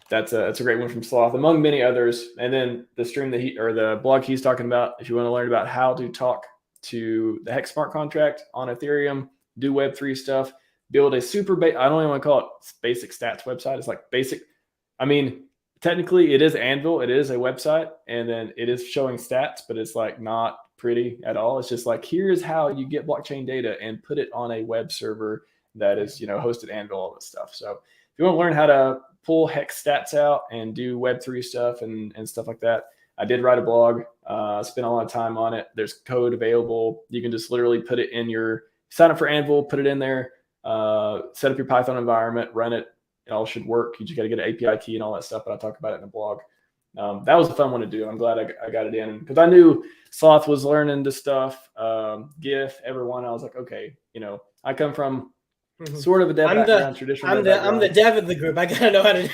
[SPEAKER 1] that's a great one from Sloth, among many others. And then the stream that the blog he's talking about, if you want to learn about how to talk to the Hex smart contract on Ethereum, do Web3 stuff, build a super I don't even want to call it basic stats website. It's like basic. I mean, technically it is Anvil. It is a website, and then it is showing stats, but it's like not pretty at all. It's just like, here's how you get blockchain data and put it on a web server that is, hosted Anvil, all this stuff. So if you want to learn how to pull Hex stats out and do Web3 stuff and stuff like that, I did write a blog, spent a lot of time on it. There's code available. You can just literally put it in sign up for Anvil, put it in there, set up your Python environment, run it. It all should work. You just got to get an API key and all that stuff, but I talk about it in the blog. That was a fun one to do. I'm glad I got it in, because I knew Sloth was learning this stuff. GIF, everyone. I was like, okay, I come from sort of a dev background, traditional.
[SPEAKER 2] I'm the dev of the group. I gotta know how to.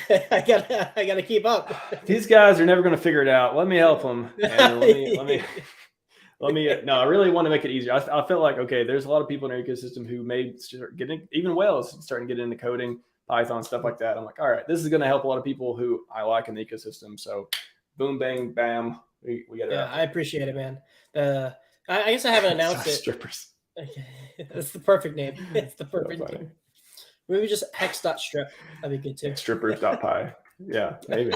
[SPEAKER 2] I gotta keep up.
[SPEAKER 1] These guys are never going to figure it out. Let me help them. And let me. No, I really want to make it easier. I felt like, okay, there's a lot of people in our ecosystem who may start getting, even whales starting to get into coding, Python, stuff like that. I'm like, all right, this is going to help a lot of people who I like in the ecosystem. So boom, bang, bam. We get it.
[SPEAKER 2] Yeah, I appreciate it, man. I guess I haven't announced it.
[SPEAKER 1] Strippers.
[SPEAKER 2] Okay. That's the perfect name. It's the perfect name. Maybe just hex.strip. That'd be good too.
[SPEAKER 1] Strippers.py. Yeah, maybe.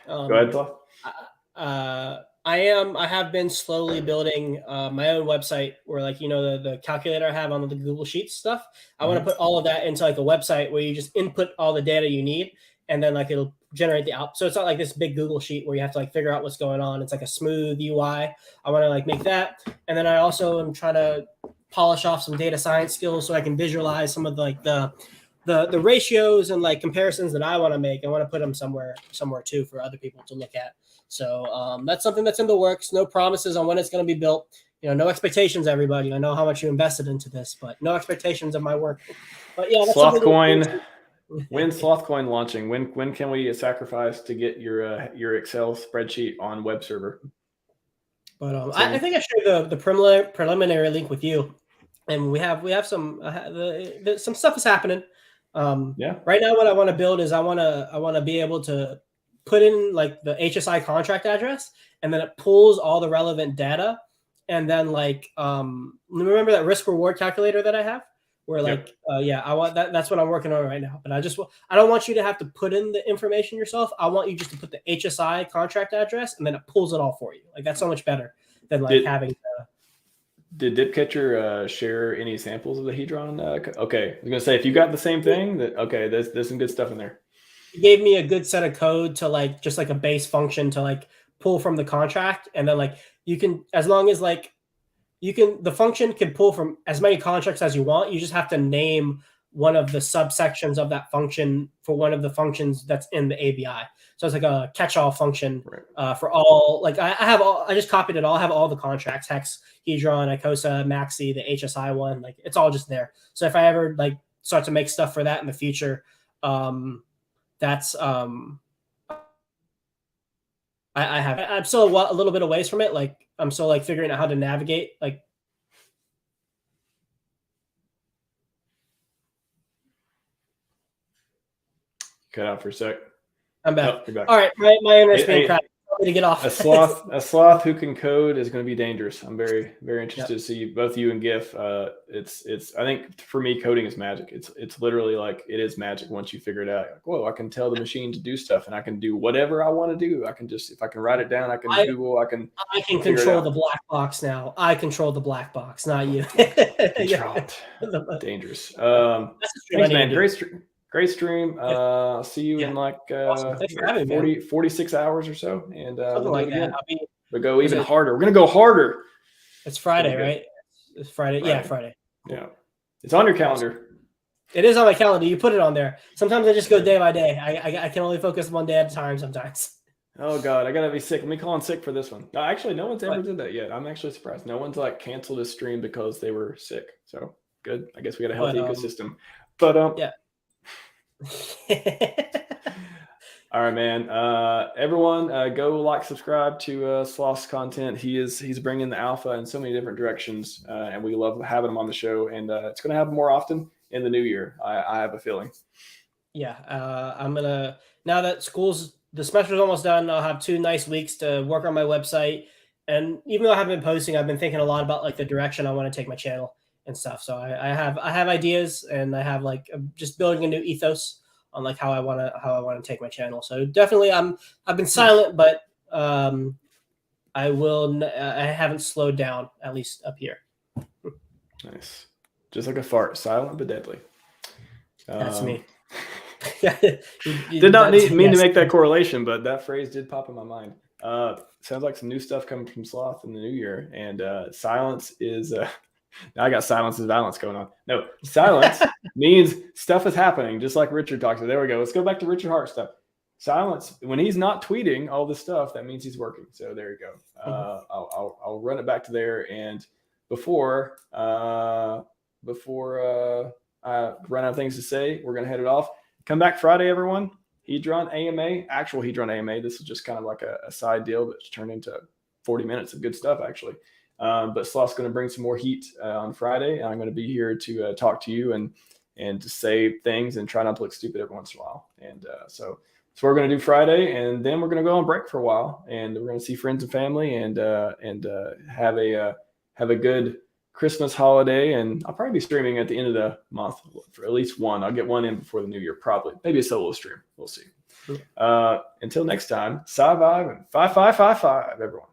[SPEAKER 1] Go ahead, Paul.
[SPEAKER 2] I have been slowly building my own website where, like, the calculator I have on the Google Sheets stuff. I want to put all of that into like a website where you just input all the data you need, and then like it'll generate the out. So it's not like this big Google Sheet where you have to like figure out what's going on. It's like a smooth UI. I want to like make that. And then I also am trying to polish off some data science skills so I can visualize some of the ratios and like comparisons that I want to make. I want to put them somewhere too for other people to look at. So that's something that's in the works. No promises on when it's going to be built. No expectations, everybody. I know how much you invested into this, but no expectations of my work. But yeah, that's
[SPEAKER 1] Slothcoin. When's Slothcoin launching? When can we sacrifice to get your Excel spreadsheet on web server?
[SPEAKER 2] But I think I shared the preliminary link with you, and we have some some stuff is happening.
[SPEAKER 1] Yeah.
[SPEAKER 2] Right now, what I want to build is I want to be able to put in like the HSI contract address, and then it pulls all the relevant data, and then like remember that risk reward calculator that I have, where like I want that. That's what I'm working on right now. But I don't want you to have to put in the information yourself. I want you just to put the HSI contract address, and then it pulls it all for you. Like that's so much better than like having.
[SPEAKER 1] Did Dipcatcher share any samples of the Hedron? Okay, I was gonna say, if you got the same thing, there's some good stuff in there.
[SPEAKER 2] He gave me a good set of code to like just like a base function to like pull from the contract, and then like you can, as long as like the function can pull from as many contracts as you want. You just have to name one of the subsections of that function for one of the functions that's in the ABI. So it's like a catch-all function for all. Like I just copied it all. I have all the contracts: Hex, Hedron, Icosa, Maxi, the HSI one. Like it's all just there. So if I ever like start to make stuff for that in the future, that's I'm still a little bit a ways from it. Like I'm still like figuring out how to navigate. Like
[SPEAKER 1] cut out for a sec.
[SPEAKER 2] I'm back.
[SPEAKER 1] Oh, you're back.
[SPEAKER 2] All right, my internet's been cracked. To get off.
[SPEAKER 1] A sloth who can code is going to be dangerous. I'm very, very interested to see both you and GIF. It's I think for me, coding is magic. It's literally like it is magic once you figure it out. Like, whoa, I can tell the machine to do stuff, and I can do whatever I want to do. I can just, if I can write it down, I can Google. I can
[SPEAKER 2] control the black box now. I control the black box, not you.
[SPEAKER 1] Dangerous. Thanks, man. Great stream. I'll see you in like 46 hours or so. And
[SPEAKER 2] something like that.
[SPEAKER 1] We'll go even harder. We're going to go harder.
[SPEAKER 2] It's Friday, right? It's Friday. Yeah, Friday.
[SPEAKER 1] Yeah. It's on your calendar.
[SPEAKER 2] It is on my calendar. You put it on there. Sometimes I just go day by day. I can only focus one day at a time sometimes.
[SPEAKER 1] Oh God, I gotta be sick. Let me call in sick for this one. No, actually, no one's ever
[SPEAKER 2] What?
[SPEAKER 1] did that yet. I'm actually surprised. No one's like canceled a stream because they were sick. So good. I guess we got a healthy
[SPEAKER 2] But
[SPEAKER 1] ecosystem. But
[SPEAKER 2] yeah.
[SPEAKER 1] all right, man. Everyone, go like, subscribe to Sloth's content. He's bringing the alpha in so many different directions, and we love having him on the show. And it's going to happen more often in the new year. I have a feeling.
[SPEAKER 2] Yeah, I'm gonna, now that the semester's almost done, I'll have 2 nice weeks to work on my website. And even though I haven't been posting, I've been thinking a lot about like the direction I want to take my channel and stuff. So I have ideas, and I have like just building a new ethos on like how I want to take my channel. So definitely I've been silent, but I haven't slowed down, at least up here.
[SPEAKER 1] Nice. Just like a fart, silent but deadly.
[SPEAKER 2] That's me.
[SPEAKER 1] Did not mean to make that correlation, but that phrase did pop in my mind. Sounds like some new stuff coming from Sloth in the new year. And silence is I got silence is violence going on. No, silence means stuff is happening, just like Richard talks about. There we go. Let's go back to Richard Hart stuff. Silence, when he's not tweeting all this stuff, that means he's working. So there you go. I'll run it back to there. And before I run out of things to say, we're gonna head it off. Come back Friday, everyone. Hedron AMA, actual Hedron AMA. This is just kind of like a side deal that's turned into 40 minutes of good stuff, actually. But Sloth's going to bring some more heat on Friday. And I'm going to be here to talk to you and to say things and try not to look stupid every once in a while. And so we're going to do Friday, and then we're going to go on break for a while, and we're going to see friends and family and have a good Christmas holiday. And I'll probably be streaming at the end of the month for at least one. I'll get one in before the new year, probably. Maybe a solo stream. We'll see. Until next time, Scivive and 5555, everyone.